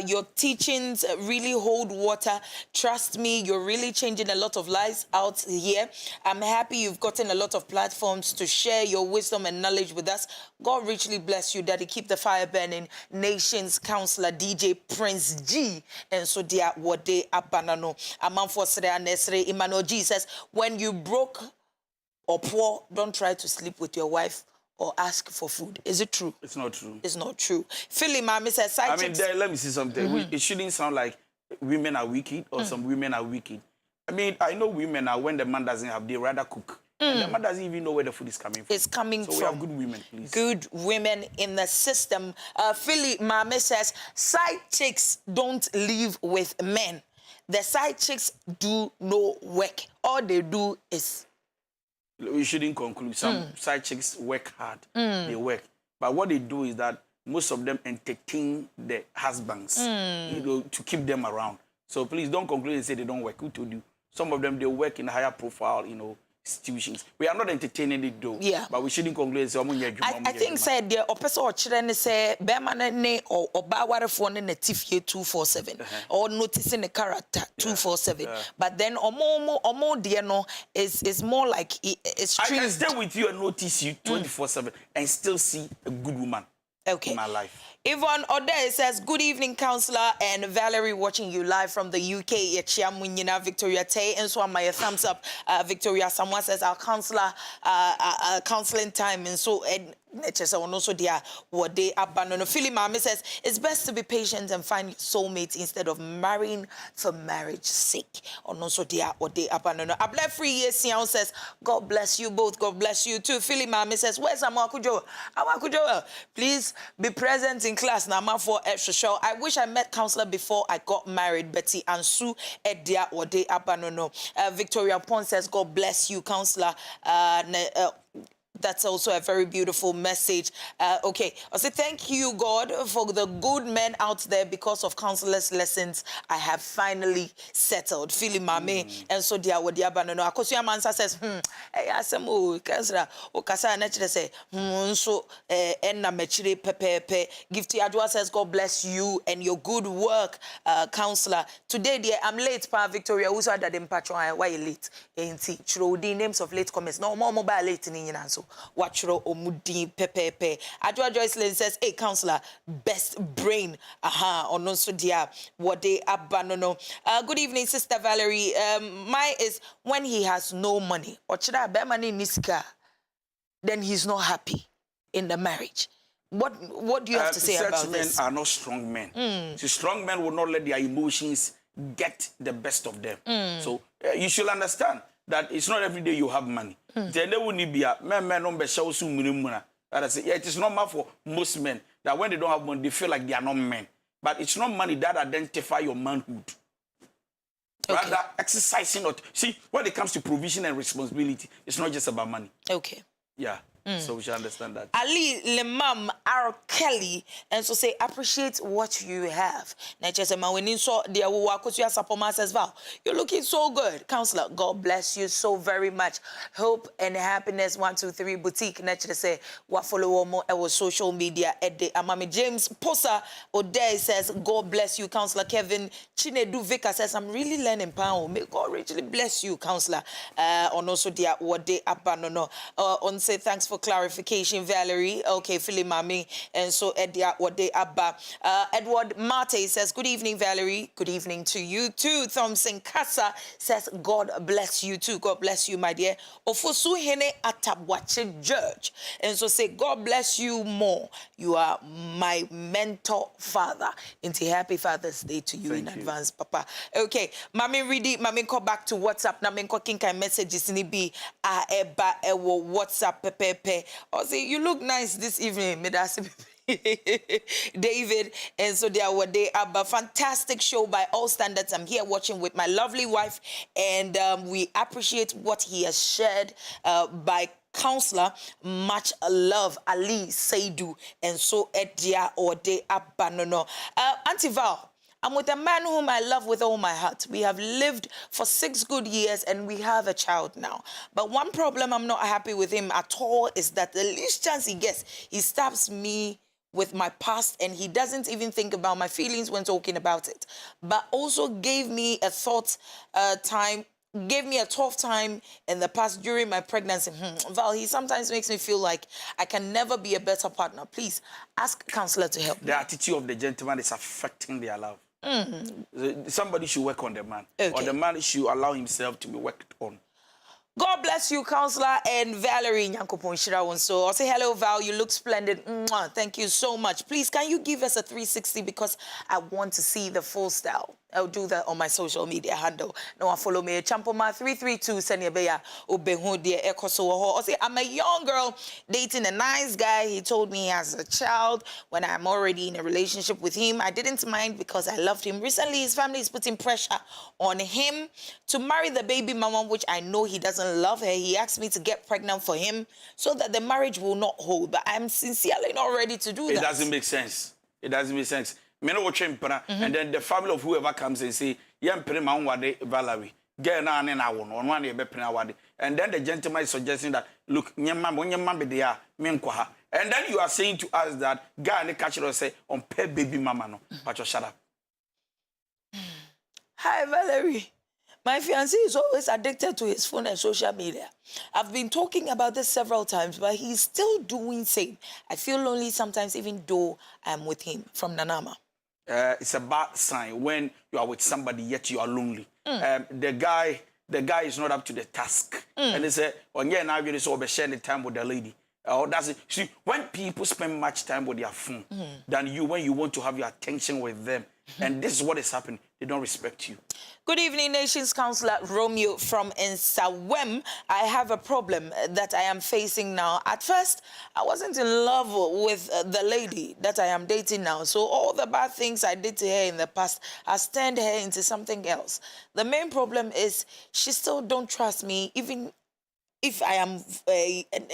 A: Your teachings really hold water. Trust me, you're really changing a lot of lives out here. I'm happy you've gotten a lot of platforms to share your wisdom and knowledge with us. God richly bless you, Daddy. Keep the fire burning. Nations Counselor DJ Prince G. And so dear what they abanano. A man for Nesre Emmanuel G says, when you broke or poor, don't try to sleep with your wife or ask for food. Is it true?
B: It's not true.
A: It's not true. Philly Mami says,
B: let me see something. It shouldn't sound like women are wicked or some women are wicked. I mean, I know women are when the man doesn't have, they rather cook. And the man doesn't even know where the food is coming from.
A: It's coming from.
B: So we have good women, please.
A: Good women in the system. Philly Mame says, side chicks don't live with men. The side chicks do no work. All they do is...
B: We shouldn't conclude. Some side chicks work hard. They work. But what they do is that most of them entertain the husbands, to keep them around. So please don't conclude and say they don't work. Who told you? Some of them, they work in higher profile, institutions. We are not entertaining it though. Yeah. But we shouldn't conclude.
A: I think said the opposite or children say Berman or Baware phone in a TV 247 or noticing the character 247. But then Omo dear no is more like it's
B: I can stay with you and notice you 24/7 and still see a good woman in my life.
A: Yvonne Ode says, good evening, Counselor and Valerie, watching you live from the UK. Victoria Tay, and so on my thumbs up. Victoria, someone says, our counselor, counseling time, and so also dear what they abandon. Philly Mami says, it's best to be patient and find your soulmate instead of marrying for marriage sake. Also dear what they abandon. Abla Free Year Sion says, God bless you both. God bless you too. Philly Mami says, where's Amakujo? Amakujo, please be present in class now for extra show. I wish I met Counselor before I got married. Betty and Sue Edia what they abandon. Victoria Pond says, God bless you, Counselor. That's also a very beautiful message. Okay, I say thank you, God, for the good men out there. Because of counselors' lessons, I have finally settled. Feeling Mame, and so dear, what dear Banano. Akosia Mansa says, hey, Asamo, Kasra, Okasa, naturally say, so, enna mechire pepe. Gifty Adwa says, God bless you and your good work, counselor. Today, dear, I'm late, Pa Victoria. Who's that in Patron? Why you late? Ain't he? True, the names of late comments. No more mobile late in Indian so. Wachro omudi pepe. Adwa Joyce Lane says, hey, counselor, best brain. On also dia what they abandon. Good evening, Sister Valerie. My is when he has no money, or chida be money niska, then he's not happy in the marriage. What do you have to say about this?
B: Such men are not strong men. So strong men will not let their emotions get the best of them. So you should understand that it's not every day you have money. Then they will need be a men on be show soon minimum. That I say, yeah, it is normal for most men that when they don't have money, they feel like they are not men. But it's not money that identify your manhood. Okay. Rather, exercising not. See, when it comes to provision and responsibility, it's not just about money.
A: Okay.
B: Yeah. So we should understand that.
A: Ali Lemam R. Kelly, and so say appreciate what you have. You're looking so good. Counselor, God bless you so very much. Hope and happiness 123 boutique. Nature say what follow more our social media at the Amami James Posa O'Day says, God bless you, Counselor Kevin. Chinedu Vika says, I'm really learning pound. May God richly bless you, Counselor. On also dear what day abandon. On say thanks for clarification, Valerie. Okay, Philly Mami. And so Edia Wade Abba. Edward Mate says, good evening, Valerie. Good evening to you too. Thompson Kasa says, God bless you too. God bless you, my dear. Ofosu Hene Atabwache George. And so say, God bless you more. You are my mentor father. Into happy Father's Day to you. Thank in you. Advance, Papa. Okay, Mami Ready, Mami call back to WhatsApp. Mami call kinkai messages in be eba ewo WhatsApp pepe. Oh, see, you look nice this evening, David. And so there were they a fantastic show by all standards. I'm here watching with my lovely wife, and we appreciate what he has shared by Counselor. Much love, Ali Seidu, and so Edia or de Abanono. Auntie Val, I'm with a man whom I love with all my heart. We have lived for 6 good years and we have a child now. But one problem I'm not happy with him at all is that the least chance he gets, he stabs me with my past and he doesn't even think about my feelings when talking about it. But also gave me a tough time in the past during my pregnancy. Val, he sometimes makes me feel like I can never be a better partner. Please ask Counselor to help me.
B: The attitude of the gentleman is affecting their love. Somebody should work on the man. Okay. Or the man should allow himself to be worked on.
A: God bless you, Counselor, and Valerie Nyankopon Shirawon. So I'll say hello, Val. You look splendid. Mwah. Thank you so much. Please, can you give us a 360 because I want to see the full style. I'll do that on my social media handle. No, follow me. Champoma 332 Senyabeya Obehu dear Ekoso. I'll say I'm a young girl dating a nice guy. He told me he has a child when I'm already in a relationship with him. I didn't mind because I loved him. Recently, his family is putting pressure on him to marry the baby mama, which I know he doesn't love her. He asked me to get pregnant for him so that the marriage will not hold. But I'm sincerely not ready to do that. It
B: doesn't make sense. It doesn't make sense. And then the family of whoever comes and say, Valerie, and then the gentleman is suggesting that, look, and then you are saying to us that guy and the catcher say, on pay baby mama, no, but you shut up.
A: Hi, Valerie. My fiancé is always addicted to his phone and social media. I've been talking about this several times, but he's still doing same. I feel lonely sometimes, even though I'm with him. From Nanama.
B: It's a bad sign when you are with somebody yet you are lonely. The guy is not up to the task. And they say, "Oh yeah, now you're so sharing the time with the lady." Or that's it. See, when people spend much time with their phone than you, when you want to have your attention with them, and this is what is happening, they don't respect you.
A: Good evening, Nations Councillor Romeo from Nsawem. I have a problem that I am facing now. At first, I wasn't in love with the lady that I am dating now. So all the bad things I did to her in the past has turned her into something else. The main problem is she still don't trust me, even if I am,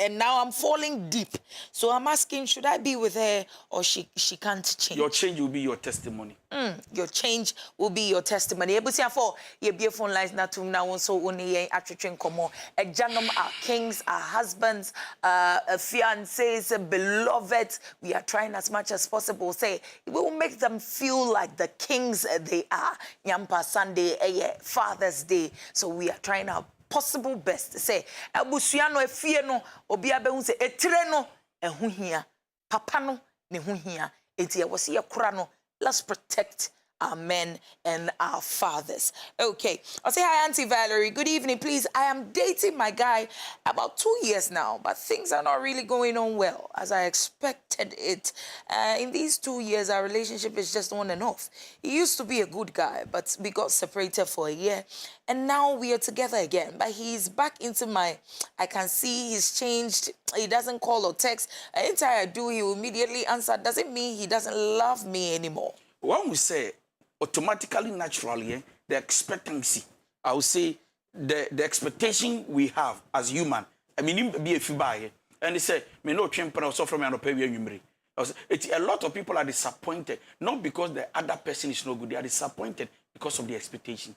A: and now I'm falling deep. So I'm asking, should I be with her or she can't change?
B: Your change will be your testimony.
A: Your change will be your testimony. Ebusia for ye be phone lines na tum na won so oni ye atwetwen komo. Ejanom are kings, our husbands, fiancés, beloved. We are trying as much as possible. Say we will make them feel like the kings they are. Nyampa Sunday, Father's Day. So we are trying our possible best. Say abusuano efie no obi abehu se etire no ehu hia papa no ne hu hia enti e wo se ye kora no. Let's protect our men and our fathers. Okay, I'll say hi, Auntie Valerie. Good evening, please. I am dating my guy about 2 years now, but things are not really going on well as I expected it. In these 2 years, our relationship is just on and off. He used to be a good guy, but we got separated for a year, and now we are together again. But he's back into I can see he's changed. He doesn't call or text. Anytime I do, he will immediately answer. Doesn't mean he doesn't love me anymore.
B: When we say automatically, naturally, the expectancy, I would say the expectation we have as human, I mean, be a few by and they say, me no champion also from an opinion. A lot of people are disappointed, not because the other person is no good, they are disappointed because of the expectation.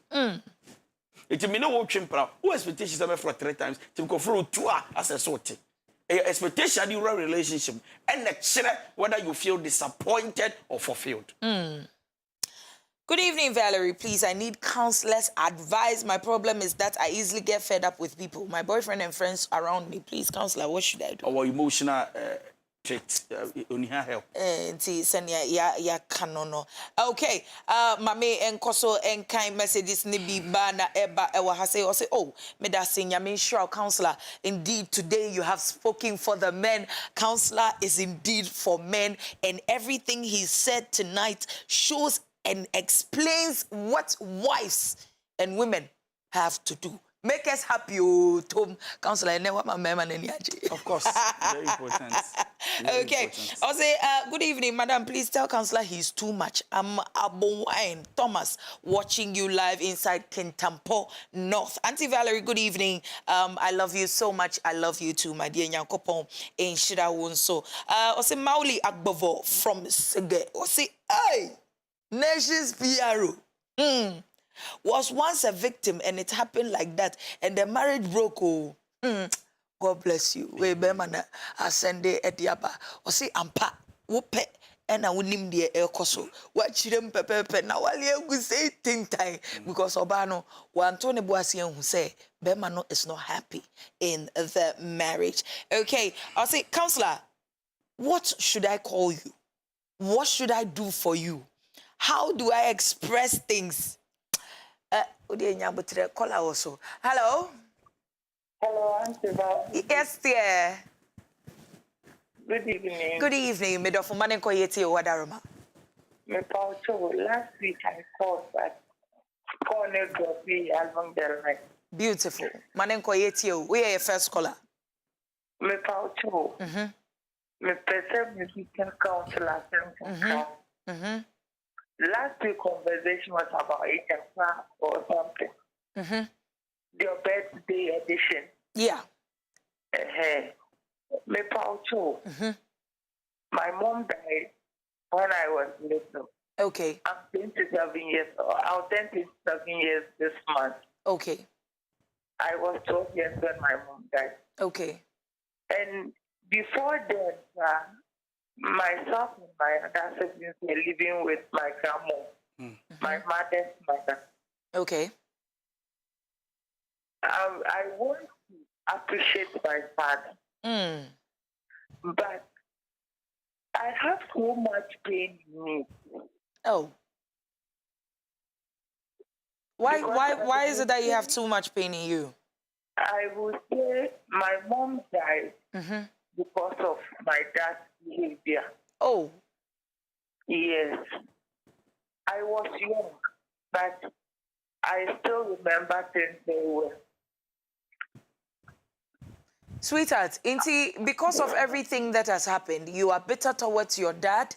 B: It mean no champion, who expectations are for 3 times, to go through 2 as a sort. Expectation in a relationship, and whether you feel disappointed or fulfilled.
A: Good evening, Valerie. Please, I need counselor's advice. My problem is that I easily get fed up with people. My boyfriend and friends around me. Please, counselor, what should I do?
B: Our emotional traits, only help.
A: Ya kanono. Okay, mame enkoso enkai messages ni biba na eba ewa hase or say, oh, medasing yamin sure counselor. Indeed, today you have spoken for the men. Counselor is indeed for men, and everything he said tonight shows and explains what wives and women have to do. Make us happy, Tom. Counselor, I never my man and
B: Of course, very important. Very
A: okay.
B: important.
A: I'll say, good evening, madam. Please tell Counselor he's too much. I'm Abowine Thomas, watching you live inside Kintampo North. Auntie Valerie, good evening. I love you so much. I love you too, my dear Nyankopon in Shida Wunso. I'll say, Mauli Agbovo from Sege. I'll say, hey, Nations PRO. Was once a victim, and it happened like that, and the marriage broke. Oh, God bless you. We be man ascende etiaba. O say ampa wope and I unim de ekoso. Watch them pepe na wali egu say ting time because obano wantone boasien who say Bemano is not happy in the marriage. Okay, I'll say, counselor, what should I call you? What should I do for you? How do I express things? Hello?
C: Hello, Auntie.
A: Yes, dear.
C: Good evening.
A: Good evening, Midofo Manenko Yeti Wadaroma.
C: Last week I called, but corner got me along the line.
A: Beautiful. Manenko Yeti, we are your first caller.
C: Me Paucho. Me present musical counselor. Last week conversation was about ADJEI or something. Your birthday edition.
A: Yeah.
C: Me Paucho. My mom died when I was little.
A: Okay.
C: I'm 27 years old. I'll turn 27 years this month.
A: Okay.
C: I was 12 years when my mom died.
A: Okay.
C: And before then, myself and my other siblings were living with my grandma, my mother's mother.
A: Okay.
C: I want to appreciate my father, but I have so much pain in me.
A: Oh. Why is it that you have too much pain in you?
C: I would say my mom died because of my dad's behavior.
A: Oh.
C: Yes. I was young, but I still remember things very well.
A: Sweetheart, Inti, because of everything that has happened, you are bitter towards your dad.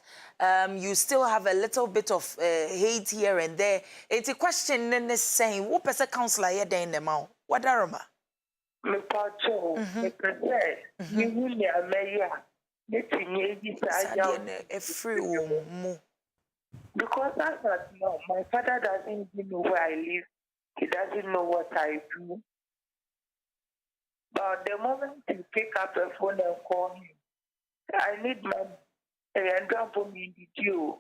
A: You still have a little bit of hate here and there. It's a question is saying, what person counselor here in the mouth? What are you?
C: Me pacho, me kase, me huli ameya, me tinye because that's not no. My father doesn't even know where I live. He doesn't know what I do. But the moment you pick up the phone and call him, I need money. And drop for me the due.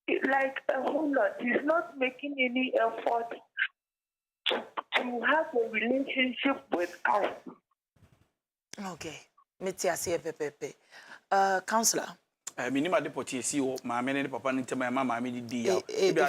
C: It's like a whole lot. He's not making any effort to have a relationship with us.
A: Okay. Counselor,
B: Minima deportee see my and papa and my mama maybe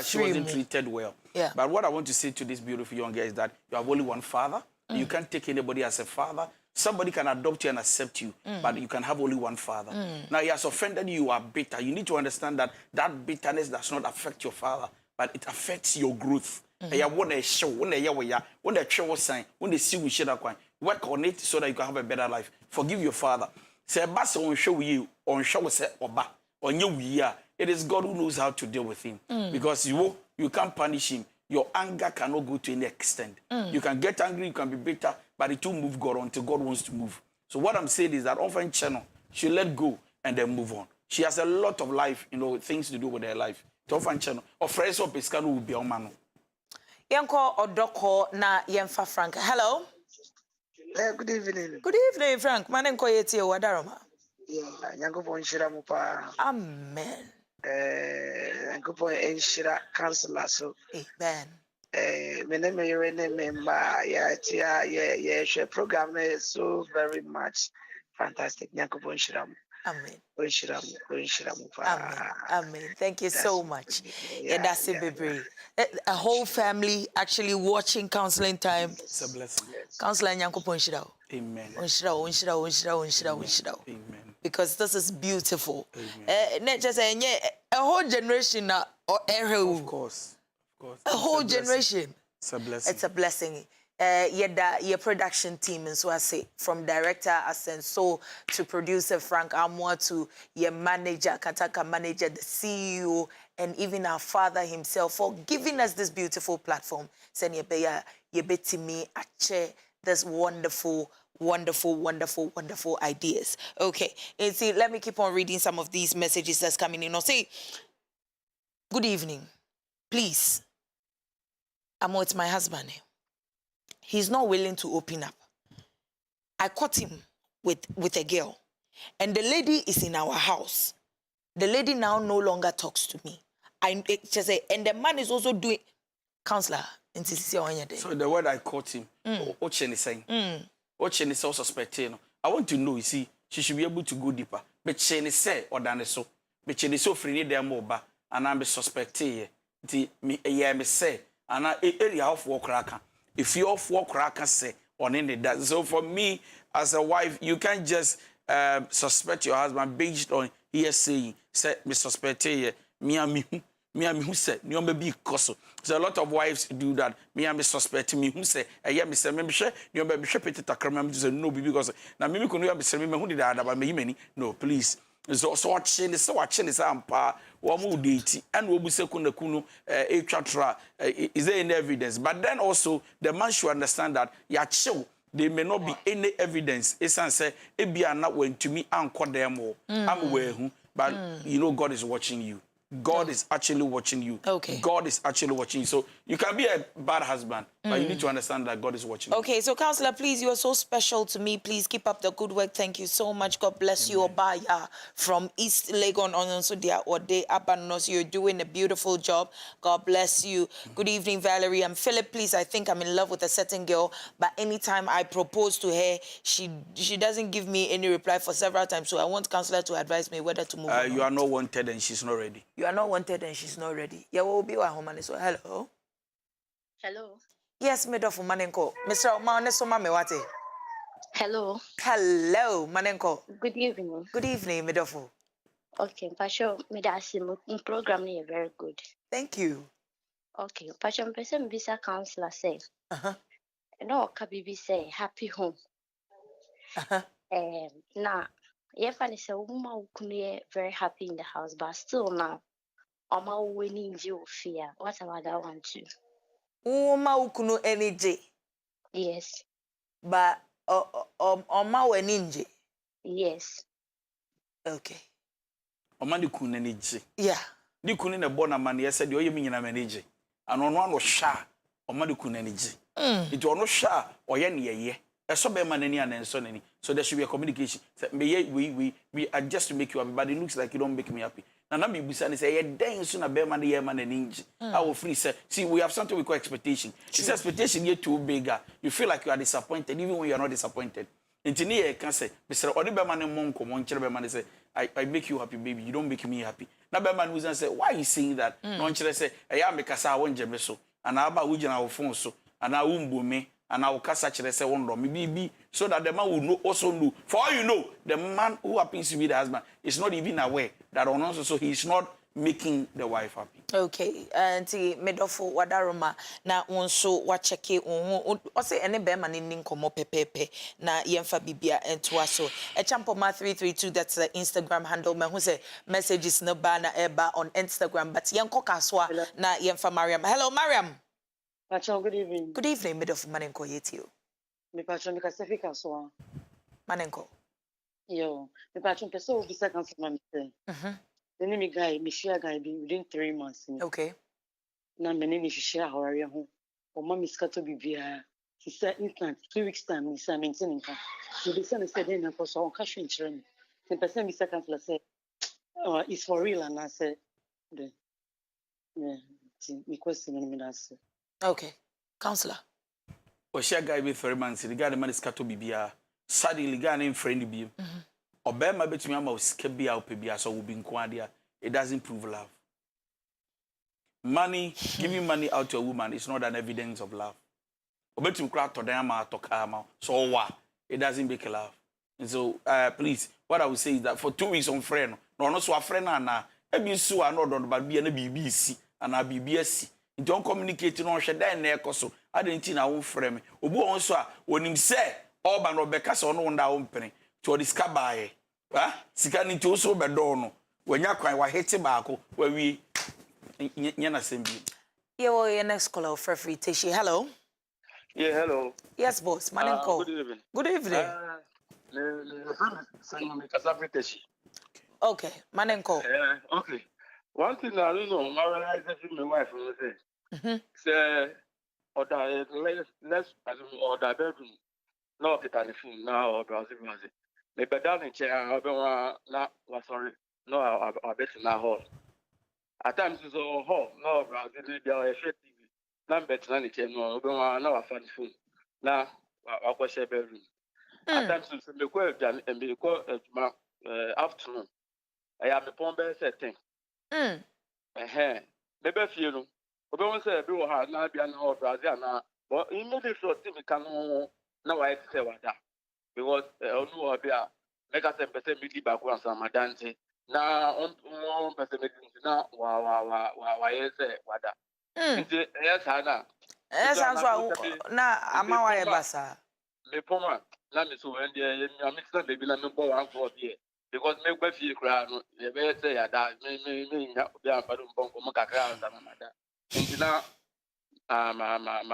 B: she wasn't treated well.
A: Yeah.
B: But what I want to say to this beautiful young girl is that you have only one father. You can't take anybody as a father. Somebody can adopt you and accept you, but you can have only one father. Now he has offended you, you are bitter. You need to understand that that bitterness does not affect your father, but it affects your growth. When they show, when they show sign, when they see we share that work on it so that you can have a better life. Forgive your father. Say, "Basa on show you, on show say oba, on you we are." It is God who knows how to deal with him, because you can't punish him. Your anger cannot go to any extent. You can get angry, you can be bitter, but it will move God until God wants to move. So what I'm saying is that often channel, she let go and then move on. She has a lot of life, things to do with her life. To often channel, or friends of Pescano will be on man.
A: Yanko or Doko na Yemfa Frank. Hello.
D: Good evening.
A: Good evening, Frank. Manenko yeti wadaroma.
D: Yeah, Yanko Shira Mupa.
A: Amen.
D: Yanko Shira Councillor. So,
A: amen.
D: My name is member. Yeah, share program is so very much fantastic. Yanko Shira.
A: Amen.
D: Amen.
A: Amen. Thank you so much. Yeah, that's it, baby. A whole family actually watching counseling time.
B: It's a blessing.
A: Counselor Nyanko Ponshirao.
B: Amen.
A: Amen. Because this is beautiful.
B: Amen.
A: Not just a whole generation now.
B: Of course.
A: A whole generation.
B: It's a blessing.
A: It's a blessing. Your production team, and so I say, from director Asenso to producer Frank Amwa to your manager, KANTANKA manager, the CEO, and even our father himself for giving us this beautiful platform. Send your beti me ache this wonderful ideas. Okay, and see, let me keep on reading some of these messages that's coming in. I'll say, good evening, please. I'm with my husband. He's not willing to open up. I caught him with a girl, and the lady is in our house. The lady now no longer talks to me. And the man is also doing counselor.
B: So the word I caught him, Ochen is saying, Ochen is also suspecting. I want to know, you see, she should be able to go deeper. But she is say or done so. But she is so free there more, and I'm suspecting. Me say, and I area of work raka. If you off work raka say on any that. So for me as a wife, you can't just suspect your husband based on hearsay. Say me suspect me who said you may be coso. So a lot of wives do that. Me suspect me who say me say me share you may be share petty takram say no because now me could you say me who did that about me many no please. So watching this ampa woman date and we say kunu is there any evidence? But then also the man should understand that ya chill there may not be any evidence. It's say it be not when to me and call them all. I'm aware but you know God is watching you. God is actually watching you.
A: Okay.
B: God is actually watching you. So you can be a bad husband, but you need to understand that God is watching you.
A: Okay, so counselor, please, you are so special to me. Please keep up the good work. Thank you so much. God bless you, Obaya from East Legon on Sudia or De Abanos. You're doing a beautiful job. God bless you. Good evening, Valerie. I'm Philip. Please, I think I'm in love with a certain girl, but anytime I propose to her, she doesn't give me any reply for several times. So I want counselor to advise me whether to move on.
B: You are not wanted and she's not ready.
A: You are not wanted and she's not ready. Yeah, we'll be home. So hello.
E: Hello.
A: Yes, Medofu Manenko. Mr. Maonesoma Mewate.
E: Hello.
A: Hello, Manenko.
E: Good evening.
A: Good evening, Medofu.
E: Okay, Pasho, Medasimu program is very good.
A: Thank you.
E: Okay, Pasho, person bisa counselor say. No, Kabibi say happy home. Now, Yefani say woman who very happy in the house, but still now, Oma winning you fear. What about that one too?
A: Uma ukuno energy.
E: Yes.
A: But Oma weninje.
E: Yes.
A: Okay.
B: Oma di kun energy.
A: Yeah.
B: Di kun na born man ye said you mean na energy. And on one sha Oma di kun energy. It ono sha oye ne ye. So be man ani and so nani. So there should be a communication. We adjust to make you happy, but it looks like you don't make me happy. Now me busani say ye den so na be man ye man ninja. I will free say see we have something we call expectation. It's expectation here too bigger. You feel like you are disappointed even when you are not disappointed. Engineer can say Mr. Odi be man monko mon kire be man say I make you happy, baby. You don't make me happy. Now, man who's say, why are you saying that? No one say, I am because I want Jemeso, and I about Wijan our phone so, and I won't me, and I will cast such a one me so that the man will know also know. For all you know, the man who happens to be the husband is not even aware that on also so he's not making the wife happy.
A: Okay, anti medofo wadaroma na wonso wa checke o say ene be ma ni nkomo pepepe na yemfa bibia entoa so echampo ma 332 that's the Instagram handle me who say messages no ba na eba on Instagram but yenko kaswa na yemfa Mariam. Hello Mariam.
F: Pacho, good evening.
A: Good evening, medofo manenko yetio.
F: Me pacho me kasefi kaswa.
A: Manenko.
F: Yo, me pacho peso visa cancel ma me. Then me guy, me share guy be within 3 months.
A: Okay.
F: Na me ni share hawari ho. O ma miskato bibia. He said instant 2 weeks time me say maintain nka. So the son said then for so on cash in children. The person visa cancel say it's for real and I said the yeah, me question me answer.
A: Okay. Counselor.
B: O share guy be 3 months, the guy the man is kato bibia. Suddenly guy name friend bi. Obema betumi ama osika bia opebia so will be nkwadia. It doesn't prove love. Money, giving money out to a woman is not an evidence of love. Obetumi kra to dan ama toka ama so wa. It doesn't make love. And so please, what I would say is that for 2 weeks on friend, no so a friend na ebi so no don ba bia na bibi si ana bibi asi. Don't communicate no hwe dan na ekoso. Adenti na wo frame. Obu on so a onim se oba no beka se ono nda wo mpene. To discover sika ni to so bedo no wanya kwan wa hete baako wa wi nyana sembi
A: Your next caller for free Teshi. Hello.
G: Yeah, hello.
A: Yes boss, manenko.
G: Good evening.
A: Good evening. Okay, manenko.
G: Okay. One thing I don't know, I realized that my wife will say, order let's order bedroom. No, the telephone now or browsing. Me bedan in chair, I sorry. No, I bet in a hall. At times it's a hall. No, browsing there are TV. Now bet in chair. No, I find phone. Now I go share bedroom. At times it's me go and me go afternoon. I am a pombe setting. Maybe you know. Obi say be wo ha na bia na hall browsing na. But immediately so me can now I say what that. Because onu obia make us person be back one some madante na on person make na wa yes wada nti yes na
A: na ama wa e basa
G: me poma na me so when dey me mix baby na me bo one for there because me gba fie kra no e be say ya da me nya obi amfado mbon ko makakra na mada nti na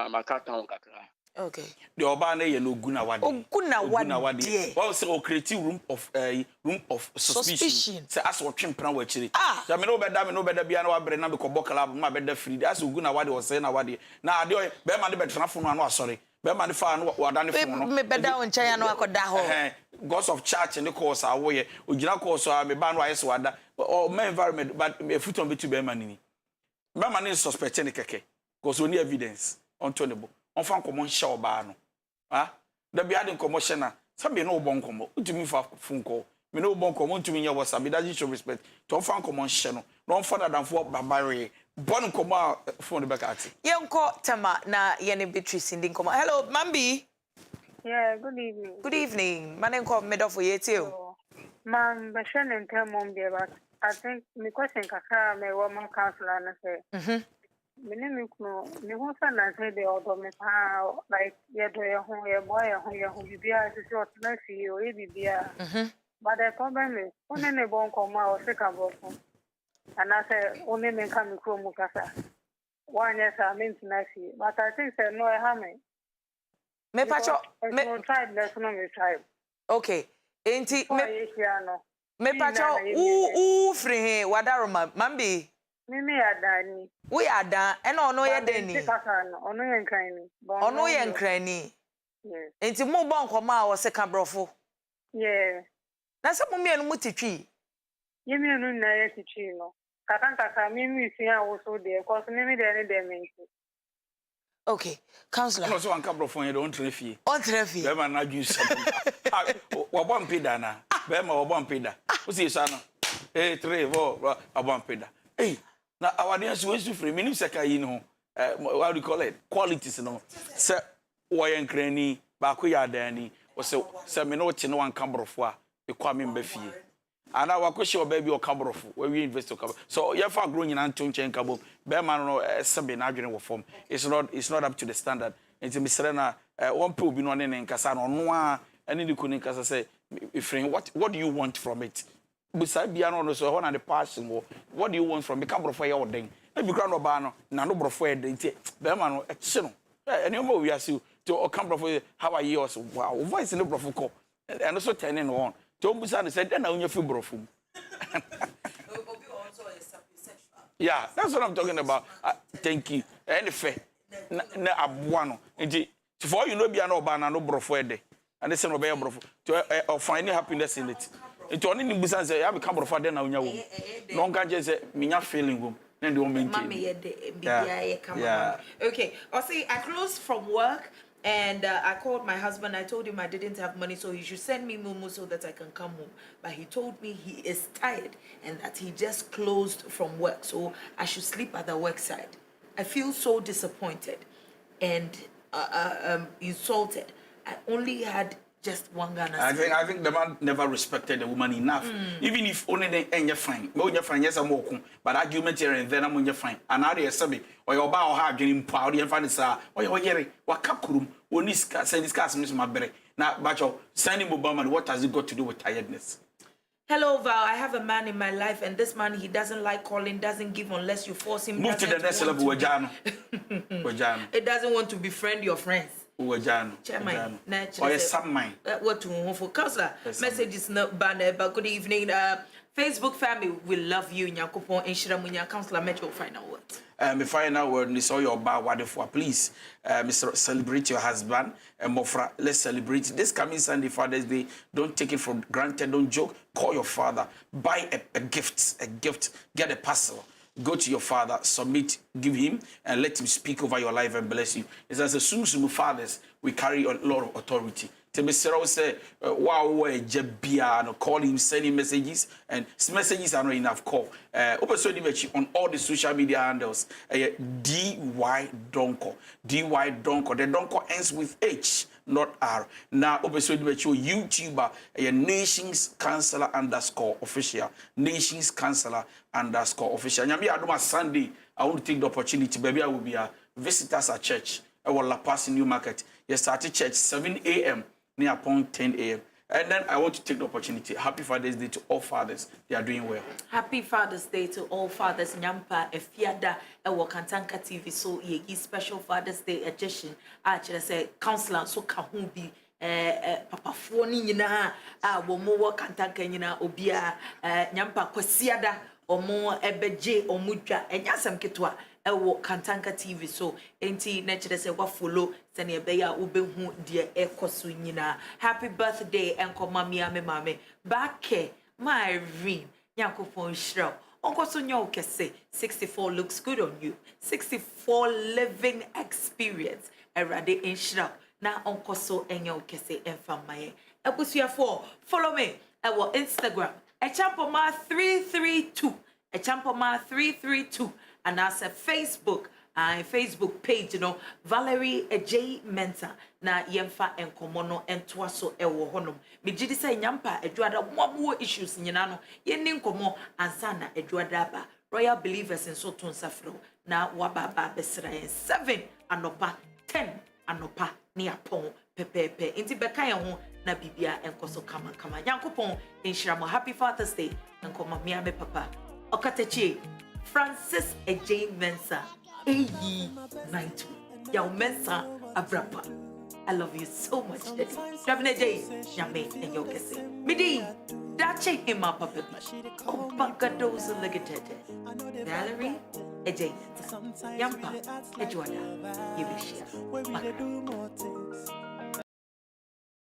G: ma carton kakra.
A: Okay.
B: The oba na ye no guna wade.
A: Oguna wade.
B: Well, say o create room of suspicion. Say as o twempran wa chire. Ya me no beda bia na wa bre na be ko bokala ma beda free. As oguna wade o say na wade. Na ade be ma de betena fo no asori. Be ma de fa no wada ne fo no.
A: Me beda o ncha ya no akoda ho.
B: Gods of church and the course awoye. Ogina course a me ba no ayes wada. O my environment but me futon be to be ma nini. Be ma ne suspect ne keke. Cause we need evidence on Tonybo. On fan komo hye oba no da bia de komo hye na sabe no obon komo utumi fa phone call me no obon komo utumi nya whatsapp it doesn't show respect to on fan komo hye no on fan adamfo babare bon komo phone back at
A: yenko tema na yene Beatrice ndi komo. Hello Mambi.
C: Yeah, good evening.
A: Good evening. Manenko medofo yetio.
C: Man bashan and tell mom there, but I think my question kaka me woman counselor na say Minimum, me who na say the order me how like ye do your home, your boy, your home, you be as short, let's see you, be but the problem is, only me won't come out sick about him. And I say, only me come to Mukasa. 1 year, I mean to see, but I think say no, I haven't.
A: Me pacho, me
C: tribe, there's no tribe.
A: Okay, ain't it me pacho, free wadaroma, Mambi.
C: Mimi adani.
A: We are done, and ono ye deni.
C: Ono ye nkrani.
A: Ono ye nkrani.
C: Yes.
A: Enti mo bon koma wo se kabrofo.
C: Yeah.
A: Na se mo mienu mutitwi.
C: Ye mienu na ye titwi no. Katankaka mimi si ya wo so de cause mimi de ne de menki.
A: Okay, counselor.
B: No so an kabrofo ye don trefie.
A: On trefie.
B: Be man na ju something. Wa bon peda na. Bema obon peda. Usi sana. 3 4 obon peda. Hey, na awadians we su free minim seka yi no. What do you call it? Qualities no. Se woyen krani ba ko ya dani. O se me no che no an kambrofo a e kwa me mbafie. Ana wakohye obabi o kambrofo. We invest o kambrofo. So ye fa grow nyina nto nchen kabo. Bema no sebe na adwene wo form. It's not up to the standard. Enti misere na one pe obi no ne nkasa no no a ene ni kuni nkasa say ifrin what do you want from it? Beside bia no so ho na the passion wo. What do you want from me kambrofo ye oden? E bi kra no ba no na no brofo e den ti bema no e hye no. Ene mo wi ase to o kambrofo how are you? Wow, voice no brofo ko. And also turning on. To Busan said, then I only feel brofum. Yeah, that's what I'm talking about. Thank you. Any fair. Na abuano. Nti for you know be an obana no brofo ede. And this no be brofo. To finding happiness in it. It only in Busan say ya become brofo then na unya wo. No can just say minya feeling wo. Then the woman.
A: Yeah. Okay. I see I closed from work. And I called my husband. I told him I didn't have money, so he should send me mumu so that I can come home. But he told me he is tired and that he just closed from work, so I should sleep at the work side. I feel so disappointed and insulted. I only had just one Ghana.
B: I think the man never respected the woman enough. Even if only they ain't fine. No, you're fine, yes, I'm welcome. But argument here and then I'm fine. And now they're saying, or your bow hard getting proud and find it, or you're hearing what kakurum, when this send this cast, Miss Mabere. Now, but you're sending Obama, what has it got to do with tiredness?
A: Hello, Val. I have a man in my life, and this man, he doesn't like calling, doesn't give unless you force him.
B: Move to the next level, Wajano.
A: It doesn't want to befriend your friends.
B: Chairman, or some mine.
A: What to for Counselor? Message is not banner, but good evening. Facebook family, we love you. Nyankopon and Shiramunya Counselor Metro final word.
B: My final word is all your bar wonderful. Please, Mr. Celebrate your husband and Mofra. Let's celebrate this coming Sunday, Father's Day. Don't take it for granted. Don't joke. Call your father. Buy a gift. Get a parcel. Go to your father, submit, give him, and let him speak over your life and bless you. It's as a Sumu fathers, we carry a lot of authority. Tebesero say, wow, call him, send him messages, and messages are not enough. Call. On all the social media handles, DY Donko. DY Donko. The Donko ends with H, not R. Now, YouTuber, Nations Counselor _ official. Nations Counselor _ official. Nyami Adoma Sunday, I want to take the opportunity. Baby, I will be a visitors at church. I will La Paz in New Market. You started church 7 a.m. near upon 10 a.m. And then I want to take the opportunity. Happy Father's Day to all fathers. They are doing well.
A: Happy Father's Day to all fathers. Nyampa efiada ewo Kantanka TV so yegi special Father's Day edition. Actually say counselor so kahu bi papa foni nyina wo mo wo Kantanka nyina obia nyampa kwasiada omo ebeje omudwa enyasem ketwa ewo Kantanka TV so enti na kire se wa follow sene ebeya obehu de ekoso nyina. Happy birthday enko mami ame mame back my ring Nyankopon shiro onkoso nyo kese 64 looks good on you 64 living experience erade inshira na onkoso enyo kese enfamaye ebusuafo follow me ewo Instagram echampoma 332 echampoma 332 and as a Facebook page, you know, Valerie ADJEI MENSAH na yemfa enkomono entwaso ewo honum. Me jidi say nyampa edwada mwabuo issues nyina no yeni nkomo ansa na edwada ba Royal Believers in so ton safro na wababa besra 7 anopa 10 anopa ni apon pepepe inti beka ye ho na bibia enkoso kama Nyankopon enhyira mo. Happy Father's Day enkoma mia me papa Okatechi Francis ADJEI MENSAH Eyi 92 Yaw Mensah Abrapa. I love you so much, Daddy. ADJEI Nyame and yo kese. Midi dache hima papa bi. Obagadozo legatete. Valerie ADJEI MENSAH Yampa Edwada Yibishia.